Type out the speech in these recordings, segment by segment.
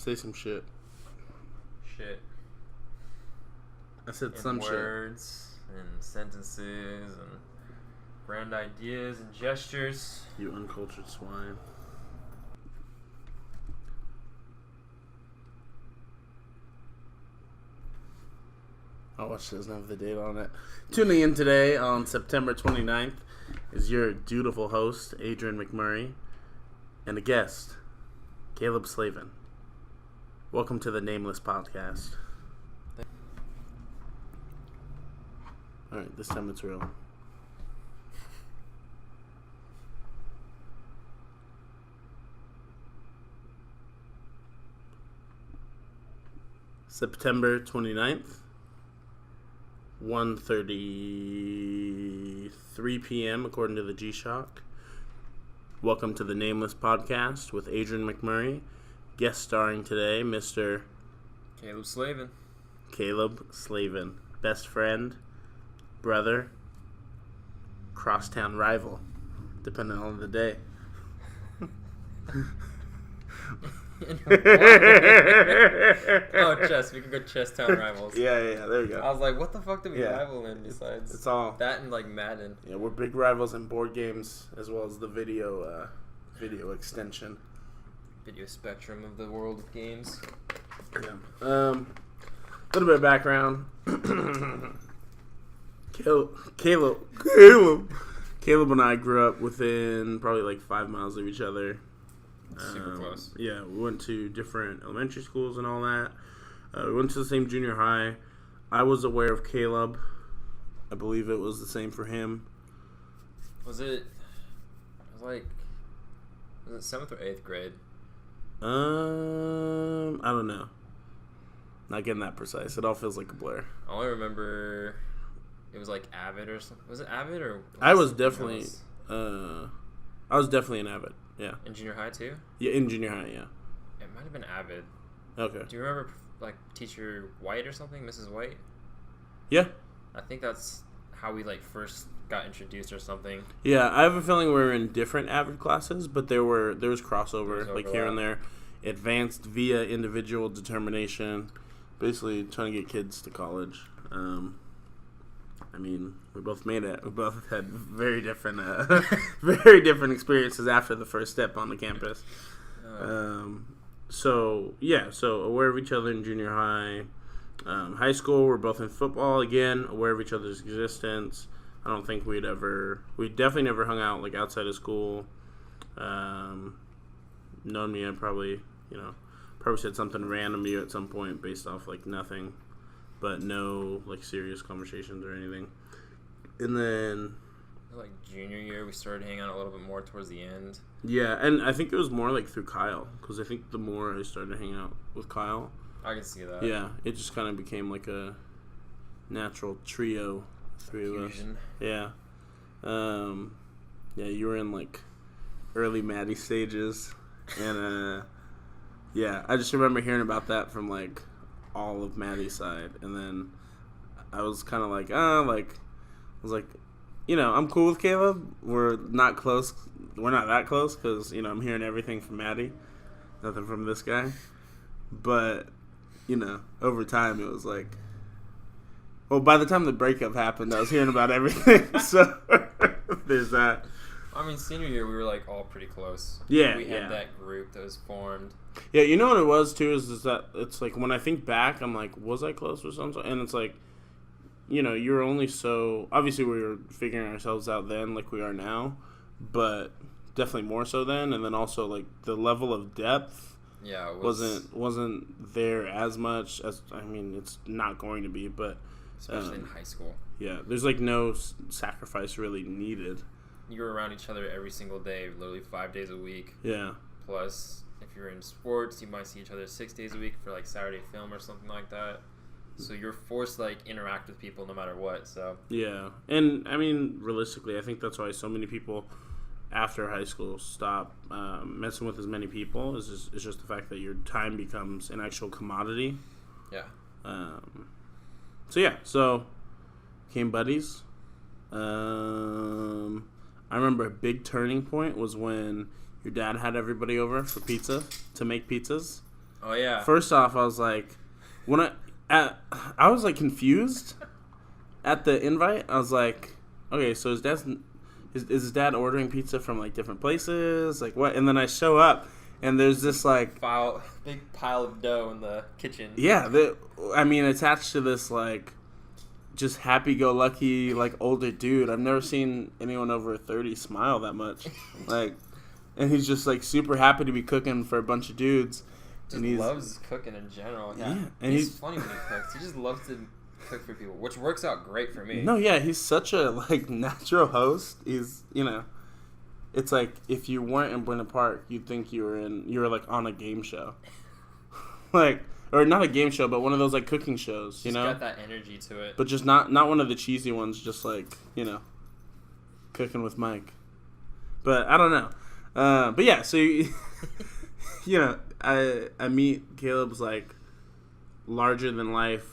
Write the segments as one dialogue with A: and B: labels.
A: Say some shit.
B: Shit.
A: I said
B: And
A: some
B: words and sentences and grand ideas and gestures.
A: shit. You uncultured swine. Oh, watch doesn't have the date on it. Tuning in today on September 29th is your dutiful host, Adrian McMurray, and a guest, Kaleb Slavin. Welcome to the Nameless Podcast. Alright, this time it's real. September 29th. 1:33 p.m. according to the G-Shock. Welcome to the Nameless Podcast with Adrian McMurray. Guest starring today, Mr.
B: Kaleb Slavin.
A: Kaleb Slavin. Best friend, brother, crosstown rival, depending on the day.
B: Oh, chess. We can go chess town rivals.
A: Yeah, there we go.
B: I was like, what the fuck do we rival in besides
A: It's all
B: that and like Madden?
A: Yeah, we're big rivals in board games as well as the video extension.
B: Video spectrum of the world of games.
A: Yeah. Little bit of background. Kaleb and I grew up within probably like 5 miles of each other.
B: Super close.
A: Yeah, we went to different elementary schools and all that. We went to the same junior high. I was aware of Kaleb. I believe it was the same for him.
B: Was it 7th or 8th grade?
A: I don't know. Not getting that precise. It all feels like a blur.
B: I only remember it was like Avid or something. Was it Avid or?
A: I was definitely an Avid. Yeah.
B: In junior high too?
A: Yeah, in junior high, yeah.
B: It might have been Avid.
A: Okay.
B: Do you remember like teacher White or something, Mrs. White?
A: Yeah.
B: I think that's how we like first got introduced or something.
A: Yeah, I have a feeling we were in different Avid classes, but there was crossover, like here and there. Advanced via individual determination, basically trying to get kids to college. I mean, we both made it. We both had very different experiences after the first step on the campus. So aware of each other in junior high. High school, we're both in football again, aware of each other's existence. I don't think we definitely never hung out like outside of school. Known me, I probably said something random to you at some point based off like nothing, but no like serious conversations or anything. And then
B: like junior year, we started hanging out a little bit more towards the end.
A: Yeah, and I think it was more like through Kyle, because I think the more I started hanging out with Kyle,
B: I can see that.
A: Yeah, it just kind of became like a natural trio, three of us. Yeah. Yeah, you were in like early Maddie stages, and yeah, I just remember hearing about that from like all of Maddie's side, and then I was kind of like, I'm cool with Kaleb. We're not close. We're not that close because I'm hearing everything from Maddie, nothing from this guy. But over time it was like, well, by the time the breakup happened, I was hearing about everything. So there's that.
B: I mean, senior year we were like all pretty close.
A: Yeah,
B: we had that group that was formed.
A: Yeah, you know what it was too is that it's like when I think back, I'm like, was I close with something? And it's like, you're only so obviously we were figuring ourselves out then, like we are now, but definitely more so then. And then also like the level of depth, wasn't there as much as it's not going to be, but
B: especially in high school.
A: Yeah, there's like no sacrifice really needed.
B: You were around each other every single day, literally 5 days a week.
A: Yeah.
B: Plus, if you're in sports, you might see each other 6 days a week for like Saturday film or something like that. So you're forced to like interact with people no matter what. So
A: yeah, and I mean realistically, I think that's why so many people after high school stop messing with as many people. It's just the fact that your time becomes an actual commodity.
B: Yeah.
A: So became buddies. I remember a big turning point was when your dad had everybody over for pizza to make pizzas.
B: Oh yeah.
A: First off, I was like, I was like confused at the invite. I was like, okay, so is his dad ordering pizza from like different places? Like what? And then I show up, and there's this like
B: big pile of dough in the kitchen.
A: Yeah, attached to this like just happy-go-lucky like older dude. I've never seen anyone over 30 smile that much. Like, and he's just like super happy to be cooking for a bunch of dudes.
B: Just loves cooking in general. Yeah,
A: and
B: he's funny when he cooks. He just loves to cook for people, which works out great for me.
A: No, yeah, he's such a like natural host. He's it's like if you weren't in Buena Park, you'd think you were like on a game show, like. Or not a game show, but one of those like cooking shows,
B: Just got that energy to it.
A: But just not one of the cheesy ones, just like, Cooking with Mike. But I don't know. But yeah, so I meet Caleb's like larger than life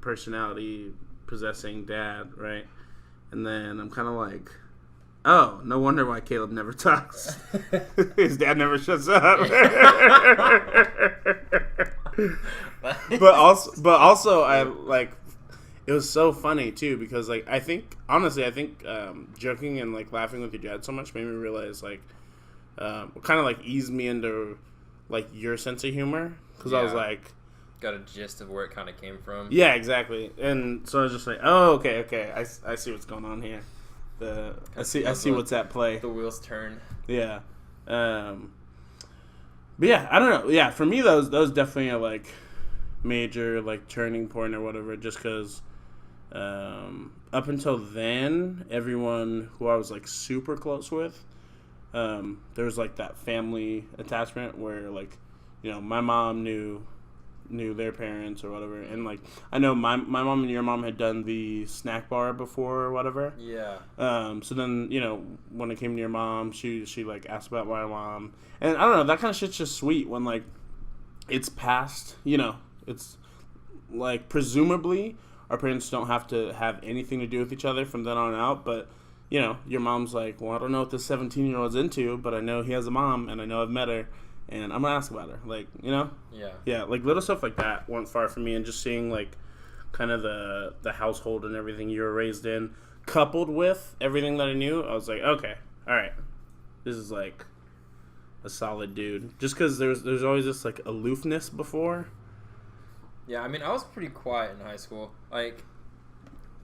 A: personality possessing dad, right? And then I'm kind of like, oh, no wonder why Caleb never talks. His dad never shuts up. but also I like it was so funny too because like I think joking and like laughing with your dad so much made me realize like kind of like eased me into like your sense of humor because I was like
B: got a gist of where it kind of came from.
A: Yeah, exactly. And so I was just like, oh, okay, I see what's going on here. I see what's at play.
B: The wheels turn.
A: Yeah. But yeah, I don't know. Yeah, for me, that was definitely a like major like turning point or whatever. Just because up until then, everyone who I was like super close with, there was like that family attachment where like, my mom knew their parents or whatever, and like I know my mom and your mom had done the snack bar before or whatever.
B: Yeah.
A: So then when it came to your mom, she like asked about my mom, and I don't know, that kind of shit's just sweet when like it's past. It's like presumably our parents don't have to have anything to do with each other from then on out, but your mom's like, well, I don't know what this 17-year-old's into, but I know he has a mom, and I know I've met her. And I'm going to ask about her, like,
B: Yeah.
A: Yeah, like, little stuff like that went far for me. And just seeing, like, kind of the household and everything you were raised in, coupled with everything that I knew, I was like, okay, all right. This is, like, a solid dude. Just because there's always this, like, aloofness before.
B: Yeah, I mean, I was pretty quiet in high school. Like,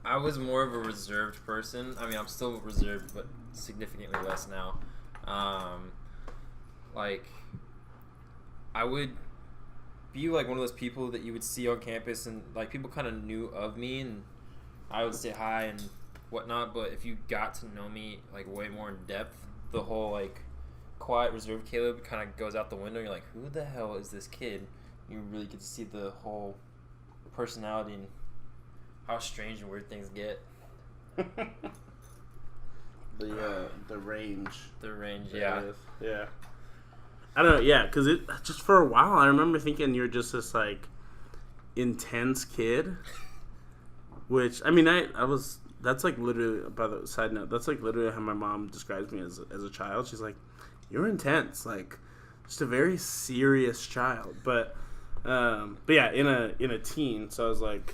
B: I was more of a reserved person. I mean, I'm still reserved, but significantly less now. Like... I would be like one of those people that you would see on campus and like people kind of knew of me and I would say hi and whatnot, but if you got to know me like way more in depth, the whole like quiet, reserved Caleb kind of goes out the window. You're like, who the hell is this kid? You really get to see the whole personality and how strange and weird things get.
A: The range.
B: The range, yeah.
A: Yeah. I don't know, yeah, because it just for a while I remember thinking you're just this like intense kid, which I mean that's like literally, by the side note, that's like literally how my mom describes me as a child. She's like, you're intense, like just a very serious child, but yeah, in a teen. So I was like,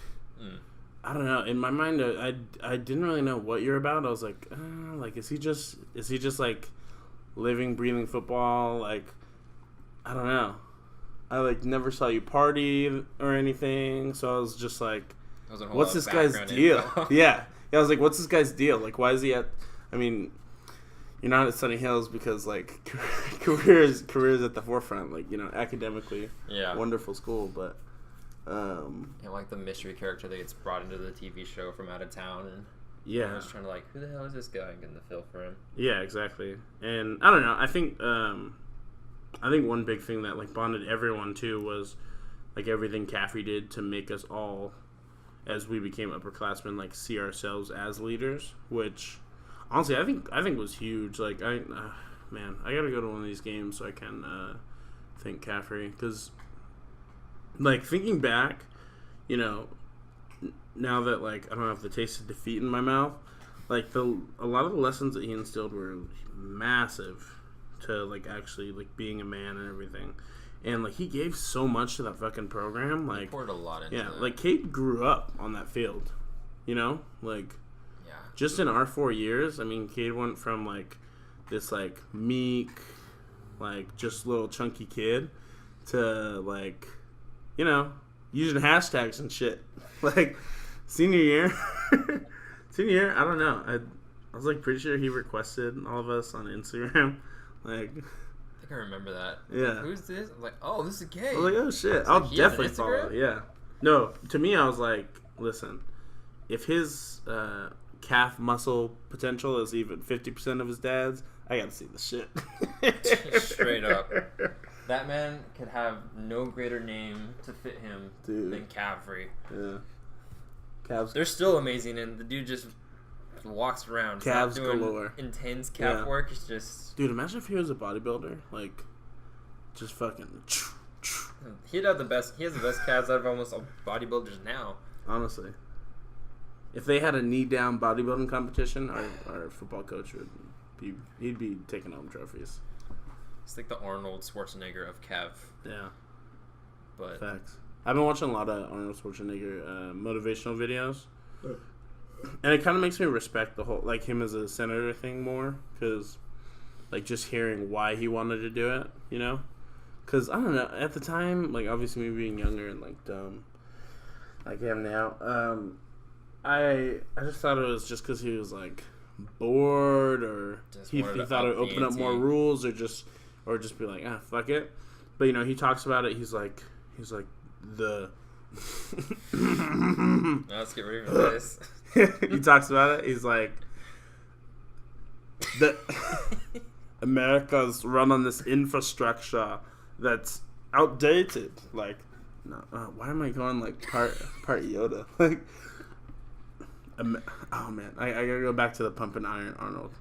A: I don't know. In my mind, I didn't really know what you're about. I was like, is he just like living, breathing football, like. I don't know. I like never saw you party or anything, so I was just like, "What's this guy's deal?" Yeah, I was like, "What's this guy's deal? Like, why is he at?" I mean, you're not at Sunny Hills because like careers at the forefront, like academically, wonderful school, but
B: like the mystery character that gets brought into the TV show from out of town, and I was trying to like, who the hell is this guy? Getting the feel for him. Yeah, exactly. And I don't know. I think one big thing that like bonded everyone too was like everything Caffrey did to make us all, as we became upperclassmen, like see ourselves as leaders. Which honestly, I think was huge. Like I gotta go to one of these games so I can thank Caffrey, because like thinking back, now that like I don't have the taste of defeat in my mouth, like a lot of the lessons that he instilled were massive to like actually like being a man and everything.
A: And, like, he gave so much to that fucking program. Like, he
B: poured a lot into that.
A: Like, Cade grew up on that field. You know? Like, just in our 4 years, I mean, Cade went from, like, this, like, meek, like, just little chunky kid to, like, you know, using hashtags and shit. Like, senior year, I don't know. I was, like, pretty sure he requested all of us on Instagram. Like...
B: I remember that.
A: Yeah.
B: Like, who's this? I'm like, oh, this is Cade.
A: I was like, oh shit, I'll definitely follow. Yeah. No, to me, I was like, listen, if his calf muscle potential is even 50% of his dad's, I gotta see the shit.
B: Straight up. That man could have no greater name to fit him than Calvary.
A: Yeah. Calves.
B: They're still amazing, and the dude just walks around.
A: Calves galore.
B: Intense calf work. It's just...
A: Dude, imagine if he was a bodybuilder. Like, just fucking...
B: He'd have the best... He has the best calves out of almost all bodybuilders now.
A: Honestly. If they had a knee-down bodybuilding competition, our football coach would be... He'd be taking home trophies.
B: It's like the Arnold Schwarzenegger of calf.
A: Yeah.
B: But...
A: Facts. I've been watching a lot of Arnold Schwarzenegger motivational videos. And it kind of makes me respect the whole, like, him as a senator thing more. Because, like, just hearing why he wanted to do it, you know? Because, I don't know, at the time, like, obviously me being younger and, like, dumb, like I am now, I just thought it was just because he was, like, bored, or he thought it would open up more rules, or just be like, fuck it. But, you know, he talks about it, he's like,
B: let's get ready for this.
A: He talks about it. He's like, America's run on this infrastructure that's outdated. Like, no, why am I going like part Yoda? Like, oh man, I gotta go back to the pump and iron Arnold.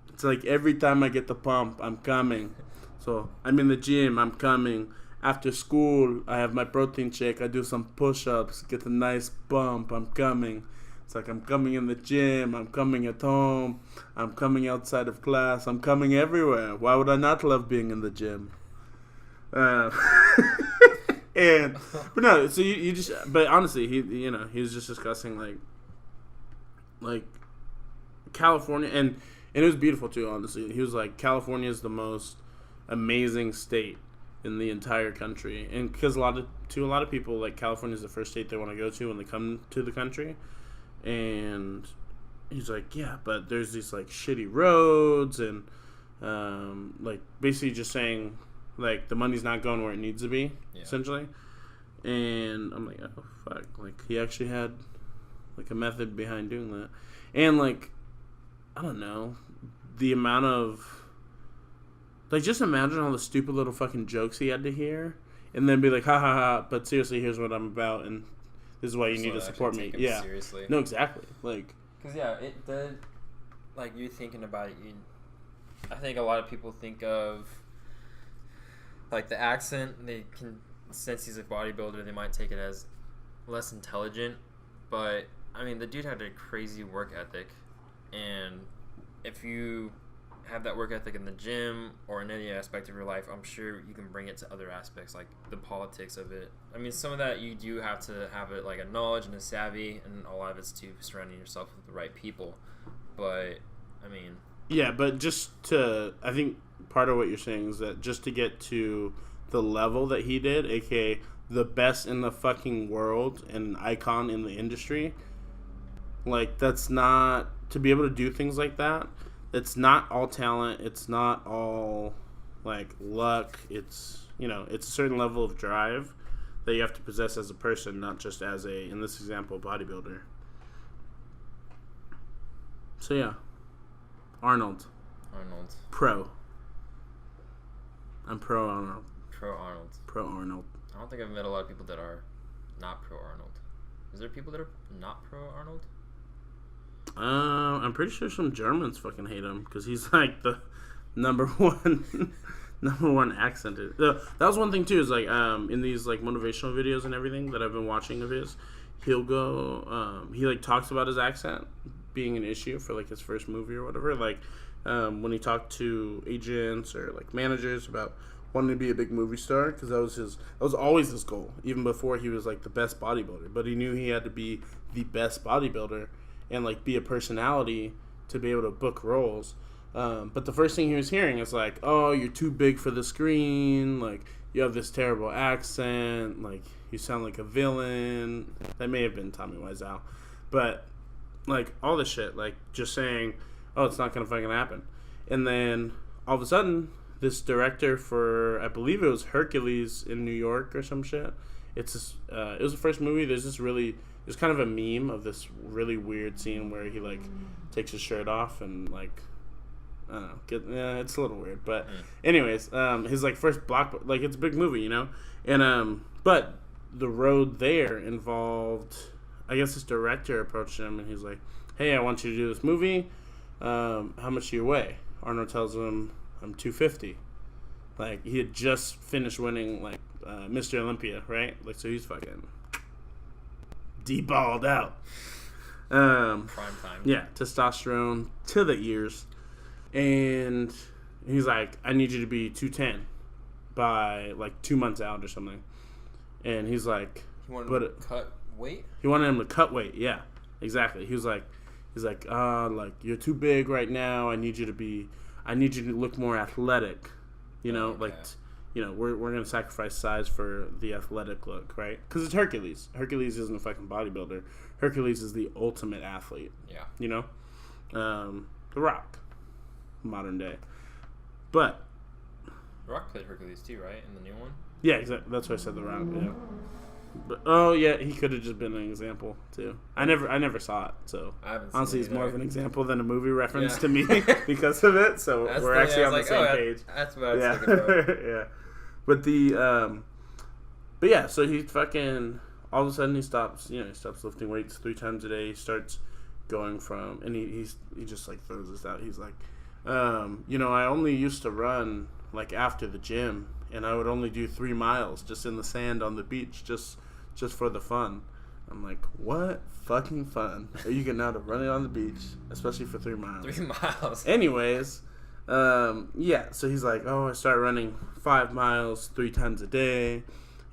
A: It's like every time I get the pump, I'm coming. So I'm in the gym, I'm coming. After school, I have my protein shake. I do some push-ups, get a nice bump. I'm coming. It's like I'm coming in the gym. I'm coming at home. I'm coming outside of class. I'm coming everywhere. Why would I not love being in the gym? But no. So you just. But honestly, he was just discussing like California, and it was beautiful too. Honestly, he was like, California is the most amazing state in the entire country, and because a lot of people, like, California is the first state they want to go to when they come to the country. And he's like, yeah, but there's these like shitty roads, and like basically just saying like the money's not going where it needs to be, essentially. And I'm like, oh fuck, like he actually had like a method behind doing that. And like, I don't know, the amount of, like, just imagine all the stupid little fucking jokes he had to hear, and then be like, ha ha ha, but seriously, here's what I'm about, and this is why you need to support me. Yeah.
B: Seriously.
A: No, exactly. Like,
B: because, it did, like, you're thinking about it, I think a lot of people think of, like, the accent, they can, since he's a bodybuilder, they might take it as less intelligent, but, I mean, the dude had a crazy work ethic, and if you have that work ethic in the gym or in any aspect of your life, I'm sure you can bring it to other aspects, like the politics of it. I mean, some of that you do have to have it, like a knowledge and a savvy, and a lot of it's to surrounding yourself with the right people. But, I mean...
A: Yeah, but just to... I think part of what you're saying is that just to get to the level that he did, aka the best in the fucking world and icon in the industry, like, that's not... To be able to do things like that, it's not all talent. It's not all, like, luck. It's, it's a certain level of drive that you have to possess as a person, not just as a, in this example, bodybuilder. So, yeah. Arnold. Pro. I'm pro Arnold.
B: Pro Arnold. I don't think I've met a lot of people that are not pro Arnold. Is there people that are not pro Arnold?
A: I'm pretty sure some Germans fucking hate him because he's like the number one accented. That was one thing too. Is like in these like motivational videos and everything that I've been watching of his, he'll go. He like talks about his accent being an issue for like his first movie or whatever. Like when he talked to agents or like managers about wanting to be a big movie star because that was always his goal, even before he was like the best bodybuilder. But he knew he had to be the best bodybuilder and like be a personality to be able to book roles. But the first thing he was hearing is like, oh, you're too big for the screen, like you have this terrible accent, like you sound like a villain. That may have been Tommy Wiseau, but like all this shit, like just saying, oh, it's not gonna fucking happen. And then all of a sudden, this director for, I believe it was Hercules in New York or some shit. It was the first movie. There's kind of a meme of this really weird scene where he like takes his shirt off and like, I don't know, it's a little weird. But anyways, his like first like it's a big movie, you know? And, but the road there involved, I guess this director approached him and he's like, hey, I want you to do this movie. How much do you weigh? Arnold tells him, I'm 250. Like, he had just finished winning, like, Mr. Olympia, right? Like, so he's fucking de-balled out.
B: Prime time.
A: Yeah, testosterone to the ears. And he's like, I need you to be 210 by, like, 2 months out or something. And he's like...
B: He wanted him to cut weight?
A: He wanted him to cut weight, yeah. Exactly. He's like, you're too big right now. I need you to look more athletic. You know, okay. Like, you know, we're going to sacrifice size for the athletic look, right? Because it's Hercules. Hercules isn't a fucking bodybuilder. Hercules is the ultimate athlete.
B: Yeah.
A: You know? The Rock. Modern day. But.
B: The Rock played Hercules too, right? In the new one?
A: Yeah, exactly. That's why I said The Rock, yeah. But, oh yeah, he could have just been an example too. I never saw it, so honestly, he's more of an example than a movie reference to me because of it. So we're actually on the same page.
B: That's what I was thinking about.
A: Yeah, but yeah, so he fucking all of a sudden he stops lifting weights 3 times a day. He starts going from, and he just like throws this out. He's like, I only used to run like after the gym, and I would only do 3 miles just in the sand on the beach, just for the fun. I'm like, what fucking fun are you getting out of running on the beach, especially for 3 miles?
B: 3 miles.
A: Anyways, yeah. So he's like, oh, I start running 5 miles 3 times a day. And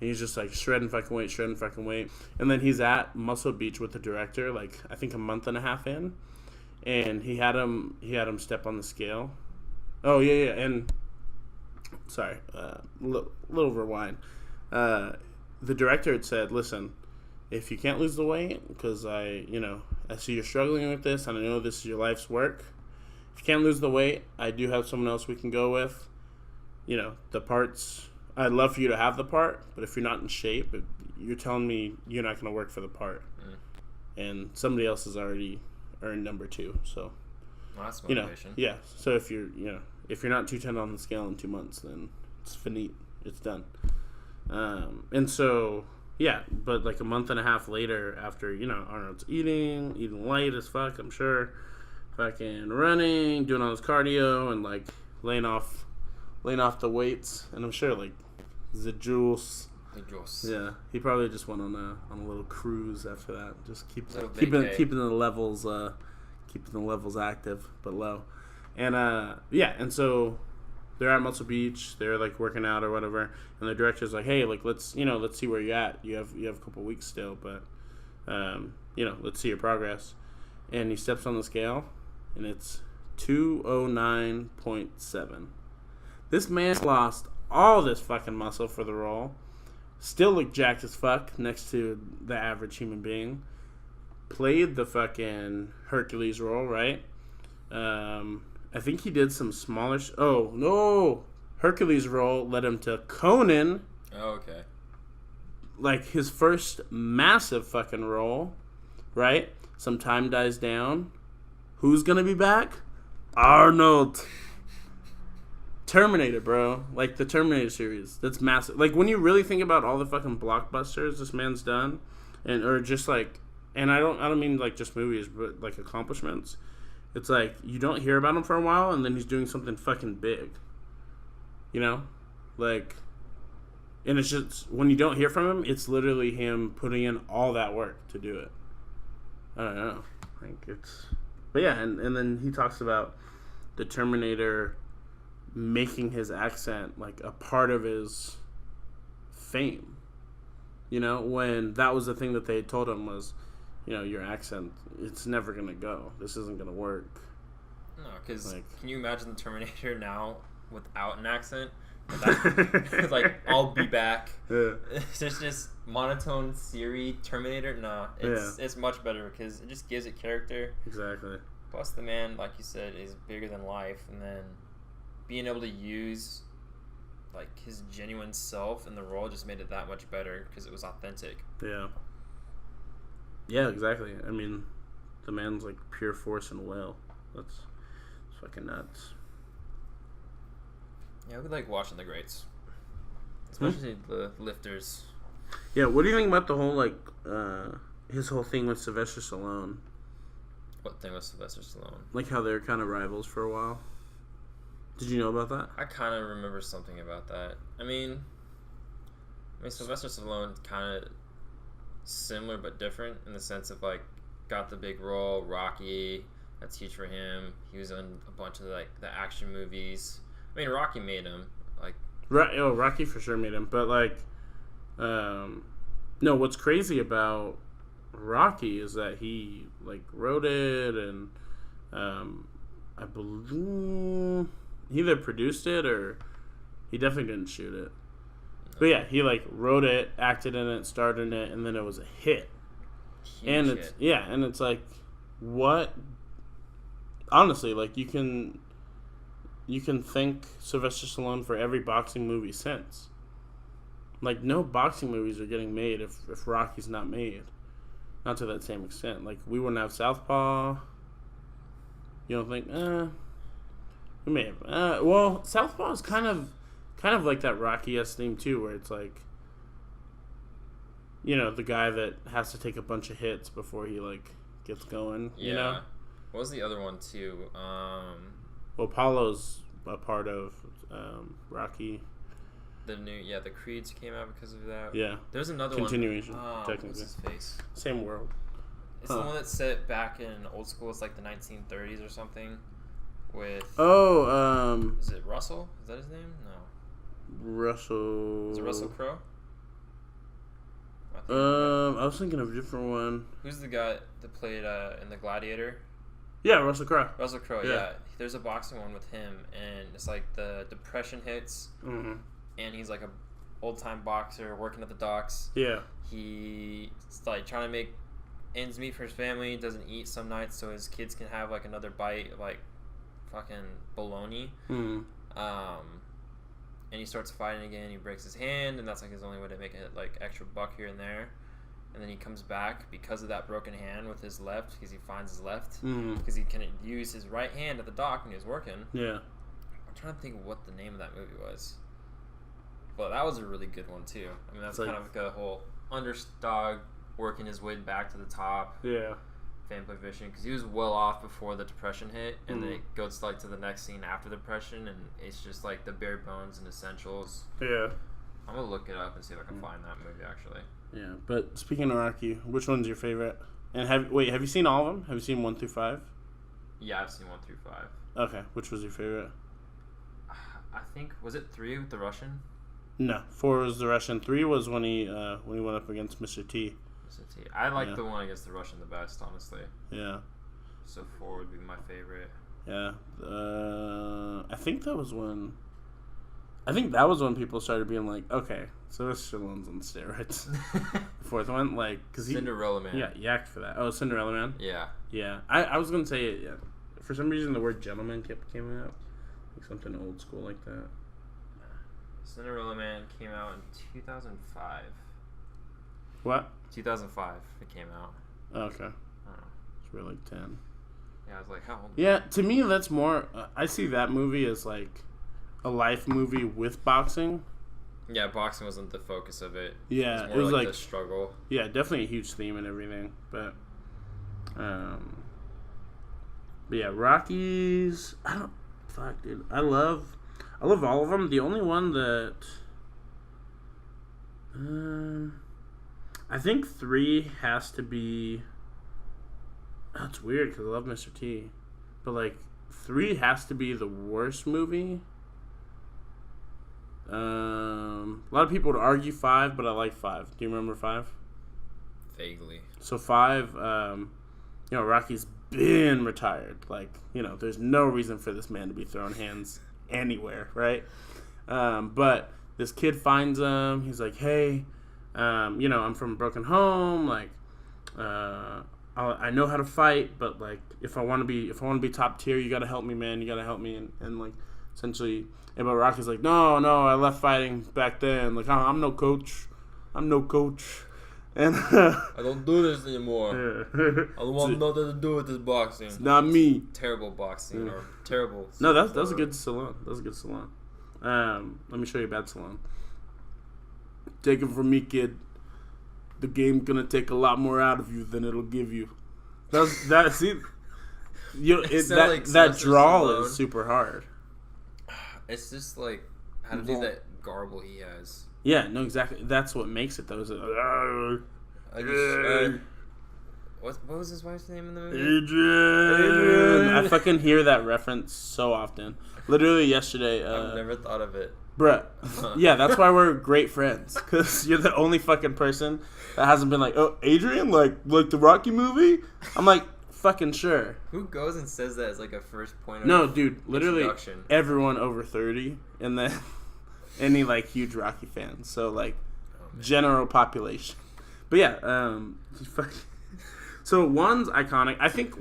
A: he's just like shredding fucking weight. And then he's at Muscle Beach with the director, like I think a month and a half in, and he had him step on the scale. Oh yeah, and sorry, little rewind. The director had said, listen, if you can't lose the weight, because I see you're struggling with this, and I know this is your life's work. If you can't lose the weight, I do have someone else we can go with. You know, the parts, I'd love for you to have the part, but if you're not in shape, you're telling me you're not going to work for the part. And somebody else has already earned number 2, so.
B: Well, that's motivation.
A: Yeah, so if you're not 210 on the scale in 2 months, then it's finite. It's done. And so, yeah, but like a month and a half later, after, Arnold's eating light as fuck, I'm sure, fucking running, doing all this cardio, and like laying off the weights, and I'm sure like the juice. Yeah, he probably just went on a little cruise after that. Just keeping the levels active but low, and and so they're at Muscle Beach. They're like working out or whatever, and the director's like, hey, like let's see where you're at. You have a couple weeks still, but let's see your progress. And he steps on the scale, and it's 209.7. This man's lost all this fucking muscle for the role. Still looked jacked as fuck next to the average human being. Played the fucking Hercules role, right? I think he did some smaller... Oh, no! Hercules role led him to Conan.
B: Oh, okay.
A: Like, his first massive fucking role, right? Some time dies down. Who's gonna be back? Arnold. Terminator, bro. Like, the Terminator series. That's massive. Like, when you really think about all the fucking blockbusters this man's done, or just, like... And I don't mean, like, just movies, but, like, accomplishments. It's like, you don't hear about him for a while, and then he's doing something fucking big. You know? Like... And it's just... When you don't hear from him, it's literally him putting in all that work to do it. I don't know. Like, it's... But, yeah, and then he talks about the Terminator... making his accent like a part of his fame. You know, when that was the thing that they had told him was, you know, your accent, it's never going to go. This isn't going to work.
B: No, because can you imagine the Terminator now without an accent? Like, I'll be back. Yeah. It's just monotone Siri Terminator. No, it's much better because it just gives it character.
A: Exactly.
B: Plus, the man, like you said, is bigger than life, and then being able to use like his genuine self in the role just made it that much better because it was authentic.
A: Yeah. Yeah, exactly. I mean, the man's like pure force and will. That's fucking nuts.
B: Yeah, we like watching the greats, especially the lifters.
A: Yeah, what do you think about the whole like his whole thing with Sylvester Stallone?
B: What thing with Sylvester Stallone?
A: Like how they were kind of rivals for a while. Did you know about that?
B: I kind of remember something about that. I mean, Sylvester Stallone kind of similar but different in the sense of like got the big role, Rocky. That's huge for him. He was in a bunch of like the action movies. I mean, Rocky made him like.
A: Rocky for sure made him, but like, no. What's crazy about Rocky is that he like wrote it and I believe he either produced it or he definitely didn't shoot it. But yeah, he like wrote it, acted in it, starred in it, and then it was a hit.
B: Huge hit.
A: And it's like, what? Honestly, like you can thank Sylvester Stallone for every boxing movie since. Like no boxing movies are getting made if Rocky's not made. Not to that same extent. Like we wouldn't have Southpaw. You don't think? We may have. Well, Southpaw is kind of like that Rocky-esque thing too, where it's like, you know, the guy that has to take a bunch of hits before he like gets going.
B: Yeah.
A: You know.
B: What was the other one too?
A: Well, Paulo's a part of Rocky.
B: The Creeds came out because of that.
A: Yeah.
B: There's another
A: continuation,
B: one.
A: technically.
B: What's his face?
A: Same world.
B: It's the one that's set back in old school. It's like the 1930s or something. With is it Russell? Is that his name? No.
A: Russell.
B: Is it Russell Crowe?
A: I was thinking of a different one.
B: Who's the guy that played in The Gladiator?
A: Yeah, Russell Crowe.
B: Russell Crowe, yeah. There's a boxing one with him, and it's like the depression hits, and he's like a old-time boxer working at the docks.
A: Yeah.
B: He's like trying to make ends meet for his family, doesn't eat some nights so his kids can have like another bite of like fucking bologna. And he starts fighting again, he breaks his hand, and that's like his only way to make a like extra buck here and there. And then he comes back because of that broken hand with his left, because he finds his left, because he couldn't use his right hand at the dock when he was working.
A: Yeah.
B: I'm trying to think of what the name of that movie was. But that was a really good one, too. I mean, that's kind of like a whole underdog working his way back to the top.
A: Yeah.
B: Family vision, because he was well off before the depression hit, and then it goes like to the next scene after the depression, and it's just like the bare bones and essentials.
A: Yeah.
B: I'm going to look it up and see if I can find that movie, actually.
A: Yeah, but speaking of Rocky, which one's your favorite? And have you seen all of them? Have you seen 1 through 5?
B: Yeah, I've seen 1 through 5.
A: Okay, which was your favorite?
B: I think, was it 3 with the Russian?
A: No, 4 was the Russian. 3 was when he went up against Mr. T.
B: Mr. T. I like the one against the Russian the best, honestly.
A: Yeah.
B: So 4 would be my favorite.
A: Yeah. I think that was when people started being like, okay, so this Stallone's on steroids. The 4th one, like, because
B: Cinderella Man.
A: Yeah, yacked for that. Oh, Cinderella Man.
B: Yeah.
A: Yeah. I was gonna say it. Yeah. For some reason, the word gentleman came out, like something old school like that.
B: Cinderella Man came out in 2005.
A: What?
B: 2005. It came out.
A: Oh, okay.
B: I don't know.
A: It's really like 10.
B: Yeah, I was like, how old?
A: Yeah, to me, that's more. I see that movie as like a life movie with boxing. Yeah,
B: boxing wasn't the focus of it.
A: Yeah,
B: it was like the struggle.
A: Yeah, definitely a huge theme and everything. But yeah, Rockies. Fuck, dude. I love all of them. The only one that I think 3 has to be. That's weird because I love Mr. T, but like 3 has to be the worst movie. A lot of people would argue 5, but I like 5. Do you remember 5?
B: Vaguely.
A: So 5, Rocky's been retired. Like, there's no reason for this man to be throwing hands anywhere, right? But this kid finds him. He's like, hey, I'm from a broken home. Like, I know how to fight, but like, if I want to be top tier, you gotta help me, man. You gotta help me, and like, essentially, but Rocky's like, no, I left fighting back then. Like, I'm no coach, and
B: I don't do this anymore. Yeah. I don't want nothing to do with this boxing.
A: It's not me.
B: Terrible boxing or terrible.
A: No, that's a good salon. Let me show you a bad salon. Take it from me, kid. The game's gonna take a lot more out of you than it'll give you. See, that drawl is super hard.
B: It's just like how to do that garble he has.
A: Yeah, no, exactly. That's what makes it though. Is
B: what was his wife's name in the movie?
A: Adrian. I fucking hear that reference so often. Literally yesterday.
B: I've never thought of it.
A: Bruh. Yeah, that's why we're great friends. Because you're the only fucking person that hasn't been like, oh, Adrian? Like the Rocky movie? I'm like, fucking sure.
B: Who goes and says that as like a first point of
A: No, dude. Literally everyone over 30. And then any like huge Rocky fans. So like general population. But yeah, so one's iconic. I think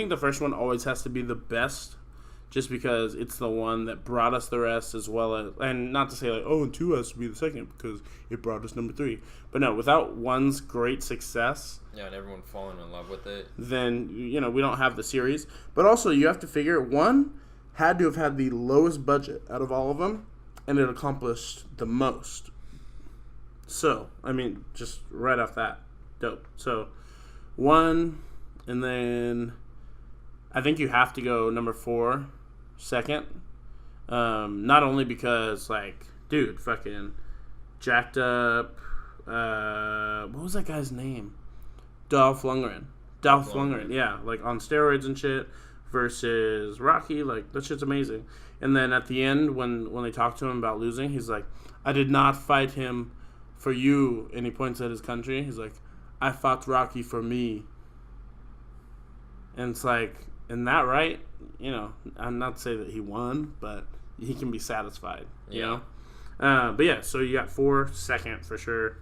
A: the first one always has to be the best. Just because it's the one that brought us the rest, as well as, and not to say like, and 2 has to be the second because it brought us number 3. But no, without one's great success,
B: and everyone falling in love with it,
A: then we don't have the series. But also, you have to figure 1 had to have had the lowest budget out of all of them, and it accomplished the most. So I mean, just right off that, dope. So 1, and then I think you have to go number 4. Second, not only because like, dude, fucking jacked up. What was that guy's name? Dolph Lundgren. Yeah, like on steroids and shit. Versus Rocky, like that shit's amazing. And then at the end, when they talk to him about losing, he's like, "I did not fight him for you," and he points at his country. He's like, "I fought Rocky for me." And it's like, in that right? I'm not to say that he won, but he can be satisfied, you know? But yeah, so you got 4, second for sure.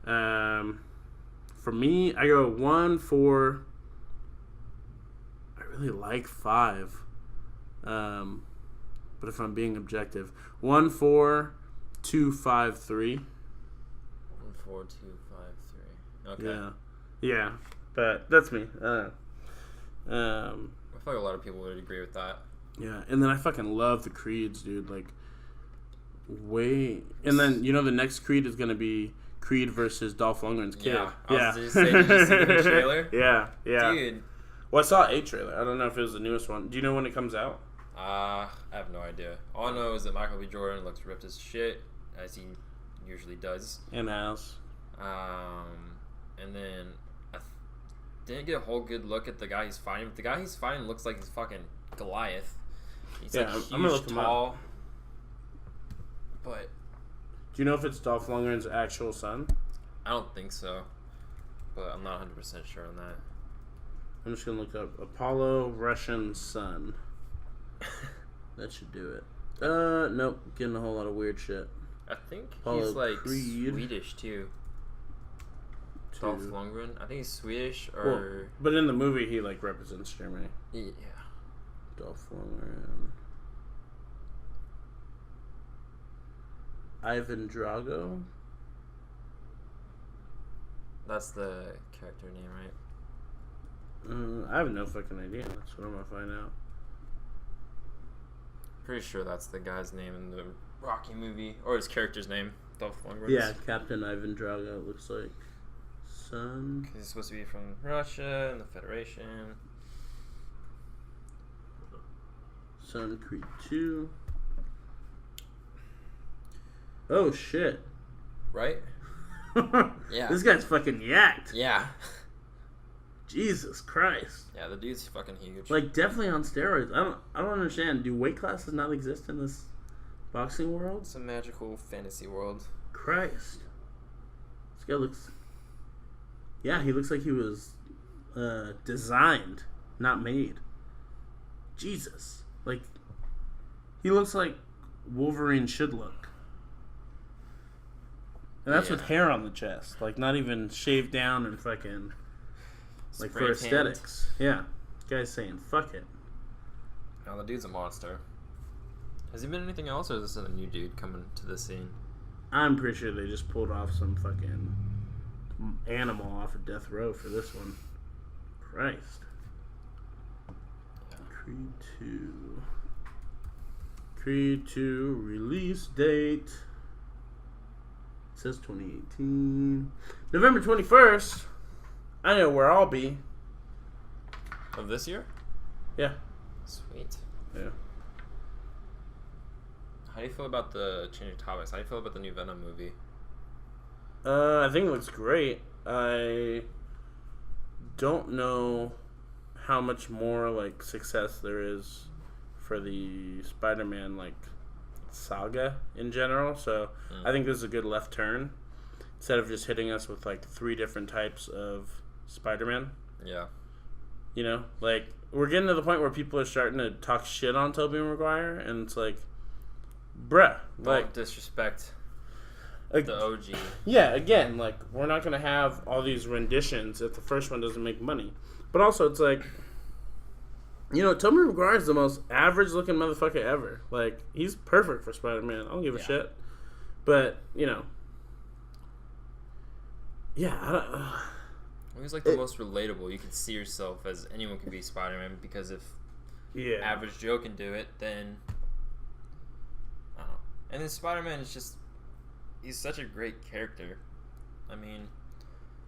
A: For me, I go 1, 4. I really like 5. But if I'm being objective, 1, 4, 2, 5, 3.
B: 1, 4, 2, 5, 3. Okay.
A: Yeah. But that's me.
B: I feel like a lot of people would agree with that.
A: Yeah, and then I fucking love the Creeds, dude. Like, and then the next Creed is gonna be Creed versus Dolph Lundgren's kid.
B: Yeah. Did you see the trailer?
A: Yeah.
B: Dude.
A: Well, I saw a trailer. I don't know if it was the newest one. Do you know when it comes out?
B: I have no idea. All I know is that Michael B. Jordan looks ripped as shit, as he usually does.
A: And has.
B: And then didn't get a whole good look at the guy he's fighting. The guy he's fighting looks like he's fucking Goliath. He's like huge, tall. But
A: do you know if it's Dolph Lundgren's actual son?
B: I don't think so, but I'm not 100% sure on that.
A: I'm just gonna look up Apollo Russian son. That should do it. Nope, getting a whole lot of weird shit.
B: I think
A: Apollo
B: he's like
A: Creed.
B: Swedish too. Dolph Lundgren. I think he's Swedish or.
A: Well, but in the movie, he like represents Germany.
B: Yeah.
A: Dolph Lundgren. Ivan Drago.
B: That's the character name, right?
A: I have no fucking idea. That's what I'm gonna find out.
B: Pretty sure that's the guy's name in the Rocky movie, or his character's name, Dolph Lundgren.
A: Yeah, Captain Ivan Drago. It looks like. Son.
B: Because he's supposed to be from Russia and the Federation.
A: Son Creed 2. Oh shit!
B: Right? Yeah.
A: This guy's fucking yacked.
B: Yeah.
A: Jesus Christ.
B: Yeah, the dude's fucking huge.
A: Like definitely on steroids. I don't understand. Do weight classes not exist in this Boxing world?
B: It's a magical fantasy world.
A: Christ. This guy looks... Yeah, he looks like he was designed, not made. Jesus. Like, he looks like Wolverine should look. And that's with hair on the chest. Like, not even shaved down and fucking... Like, for aesthetics. Yeah. This guy's saying, fuck it.
B: No, the dude's a monster. Has he been anything else, or is this a new dude coming to the scene?
A: I'm pretty sure they just pulled off some fucking animal off of death row for this one. Christ. Creed 2. Creed 2 release date. It says 2018. November 21st. I know where I'll be.
B: Of this year?
A: Yeah.
B: Sweet.
A: Yeah.
B: How do you feel about the changing topics? How do you feel about the new Venom movie?
A: I think it looks great. I don't know how much more like success there is for the Spider-Man like saga in general. So I think this is a good left turn instead of just hitting us with like 3 different types of Spider-Man.
B: Yeah.
A: You know, like we're getting to the point where people are starting to talk shit on Tobey Maguire, and it's like, bruh, like
B: don't disrespect the OG.
A: Yeah, again, like we're not gonna have all these renditions if the first one doesn't make money. But also, it's like, you know, Tobey Maguire is the most average-looking motherfucker ever. Like he's perfect for Spider-Man. I don't give a shit. But you know, yeah, I don't.
B: He's like the most relatable. You can see yourself as anyone can be Spider-Man, because if average Joe can do it, then I don't know. And then Spider-Man is just, he's such a great character. I mean,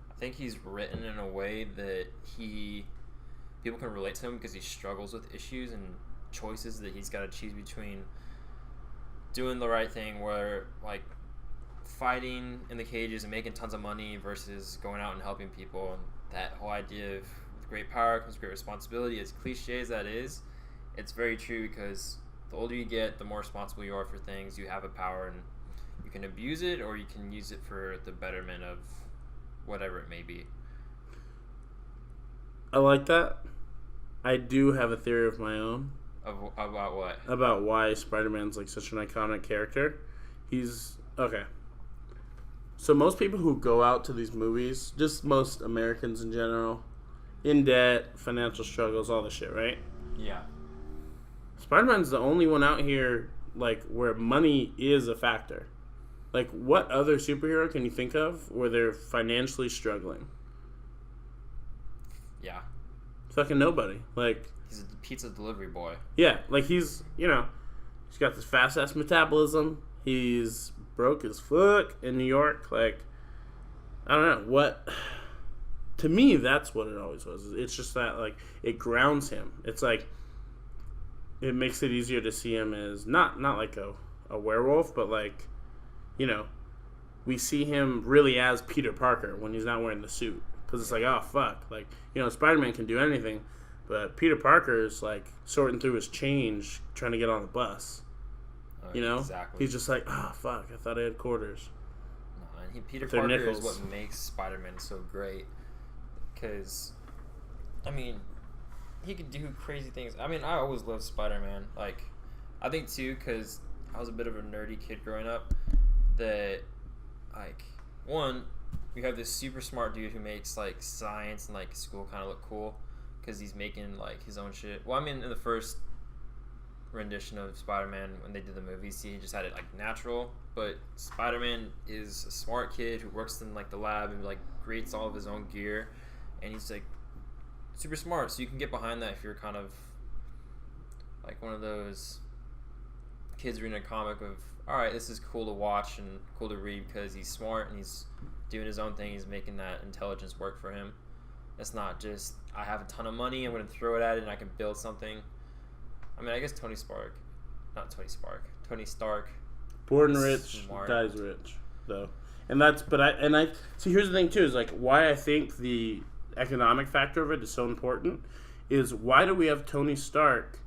B: I think he's written in a way that people can relate to him because he struggles with issues and choices that he's got to choose between doing the right thing, where like fighting in the cages and making tons of money versus going out and helping people. And that whole idea of with great power comes great responsibility, as cliche as that is, it's very true, because the older you get, the more responsible you are for things. You have a power, and you can abuse it or you can use it for the betterment of whatever it may be.
A: I like that. I do have a theory of my own.
B: About what?
A: About why Spider-Man's like such an iconic character. He's... Okay. So most people who go out to these movies, just most Americans in general, in debt, financial struggles, all this shit, right?
B: Yeah.
A: Spider-Man's the only one out here, like, where money is a factor. Like, what other superhero can you think of where they're financially struggling?
B: Yeah.
A: Fucking nobody. Like...
B: He's a pizza delivery boy.
A: Yeah, like he's, you know, he's got this fast-ass metabolism. He's broke as fuck in New York. Like, I don't know what. To me, that's what it always was. It's just that, like, it grounds him. It's like, it makes it easier to see him as not like a werewolf, but like, you know, we see him really as Peter Parker when he's not wearing the suit. Because it's like, oh, fuck. Like, you know, Spider-Man can do anything, but Peter Parker is, like, sorting through his change, trying to get on the bus. You know?
B: Exactly.
A: He's just like, oh, fuck, I thought I had quarters.
B: No, and Peter Parker is what makes Spider-Man so great. Because, I mean, he could do crazy things. I mean, I always loved Spider-Man. Like, I think, too, because I was a bit of a nerdy kid growing up, that, like, one, we have this super smart dude who makes, like, science and, like, school kind of look cool, because he's making, like, his own shit. Well, I mean, in the first rendition of Spider-Man, when they did the movies, he just had it, like, natural, but Spider-Man is a smart kid who works in, like, the lab and, like, creates all of his own gear, and he's, like, super smart, so you can get behind that if you're kind of, like, one of those kids reading a comic of, alright, this is cool to watch and cool to read because he's smart and he's doing his own thing, he's making that intelligence work for him. It's not just, I have a ton of money, I'm going to throw it at it and I can build something. I mean, I guess Tony Stark.
A: Born rich, smart. Dies rich, though. And that's, see, here's the thing, too, is, like, why I think the economic factor of it is so important is why do we have Tony Stark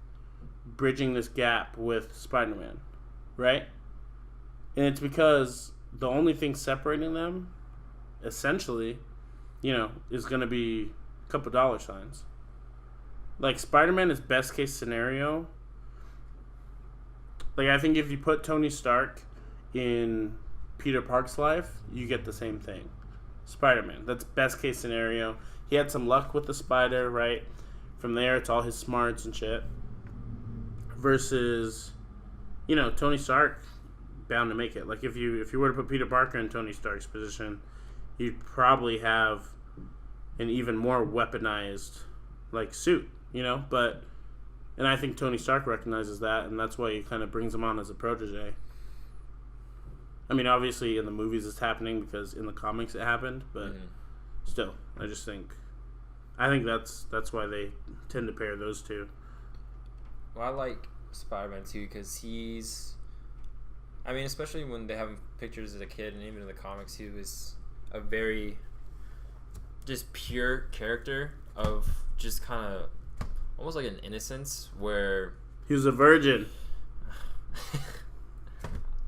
A: bridging this gap with Spider-Man? right? And it's because the only thing separating them, essentially, is going to be a couple dollar signs. Like, Spider-Man is best case scenario. Like, I think if you put Tony Stark in Peter Park's life, you get the same thing. Spider-Man, that's best case scenario. He had some luck with the spider, right? From there, it's all his smarts and shit. Versus, Tony Stark, bound to make it. Like, if you were to put Peter Parker in Tony Stark's position, you'd probably have an even more weaponized, suit, But, and I think Tony Stark recognizes that, and that's why he kind of brings him on as a protege. I mean, obviously, in the movies it's happening because in the comics it happened, but still, I think that's why they tend to pair those two.
B: Well, I like Spider-Man too because especially when they have pictures as a kid and even in the comics, he was a very just pure character of just kind of almost like an innocence where
A: he was a virgin.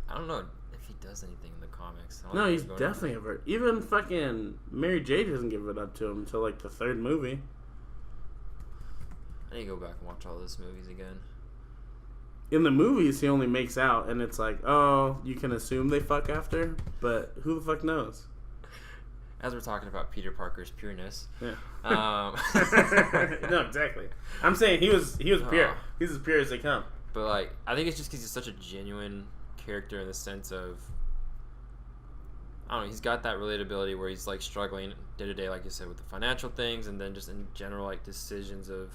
B: I don't know if he does anything in the comics.
A: No, he's definitely a virgin. Even fucking Mary Jane doesn't give it up to him until the third movie.
B: I need to go back and watch all those movies again.
A: In the movies, he only makes out, and it's like, oh, you can assume they fuck after, but who the fuck knows?
B: As we're talking about Peter Parker's pureness.
A: Yeah. No, exactly. I'm saying he was pure. He's as pure as they come.
B: But, I think it's just because he's such a genuine character in the sense of, I don't know, he's got that relatability where he's, struggling day to day, like you said, with the financial things, and then just in general, decisions of,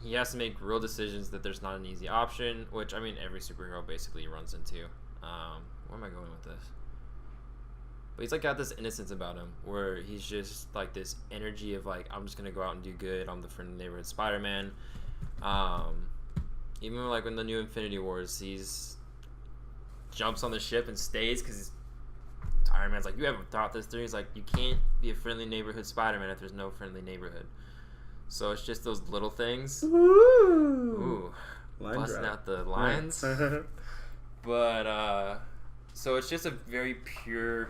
B: he has to make real decisions that there's not an easy option, which, every superhero basically runs into. Where am I going with this? But he's, got this innocence about him, where he's just, this energy of, I'm just going to go out and do good. I'm the friendly neighborhood Spider-Man. Even, when the new Infinity Wars, he's jumps on the ship and stays because Iron Man's you haven't thought this through. He's you can't be a friendly neighborhood Spider-Man if there's no friendly neighborhood. So it's just those little things. Ooh. Busting out the lines. But, so it's just a very pure,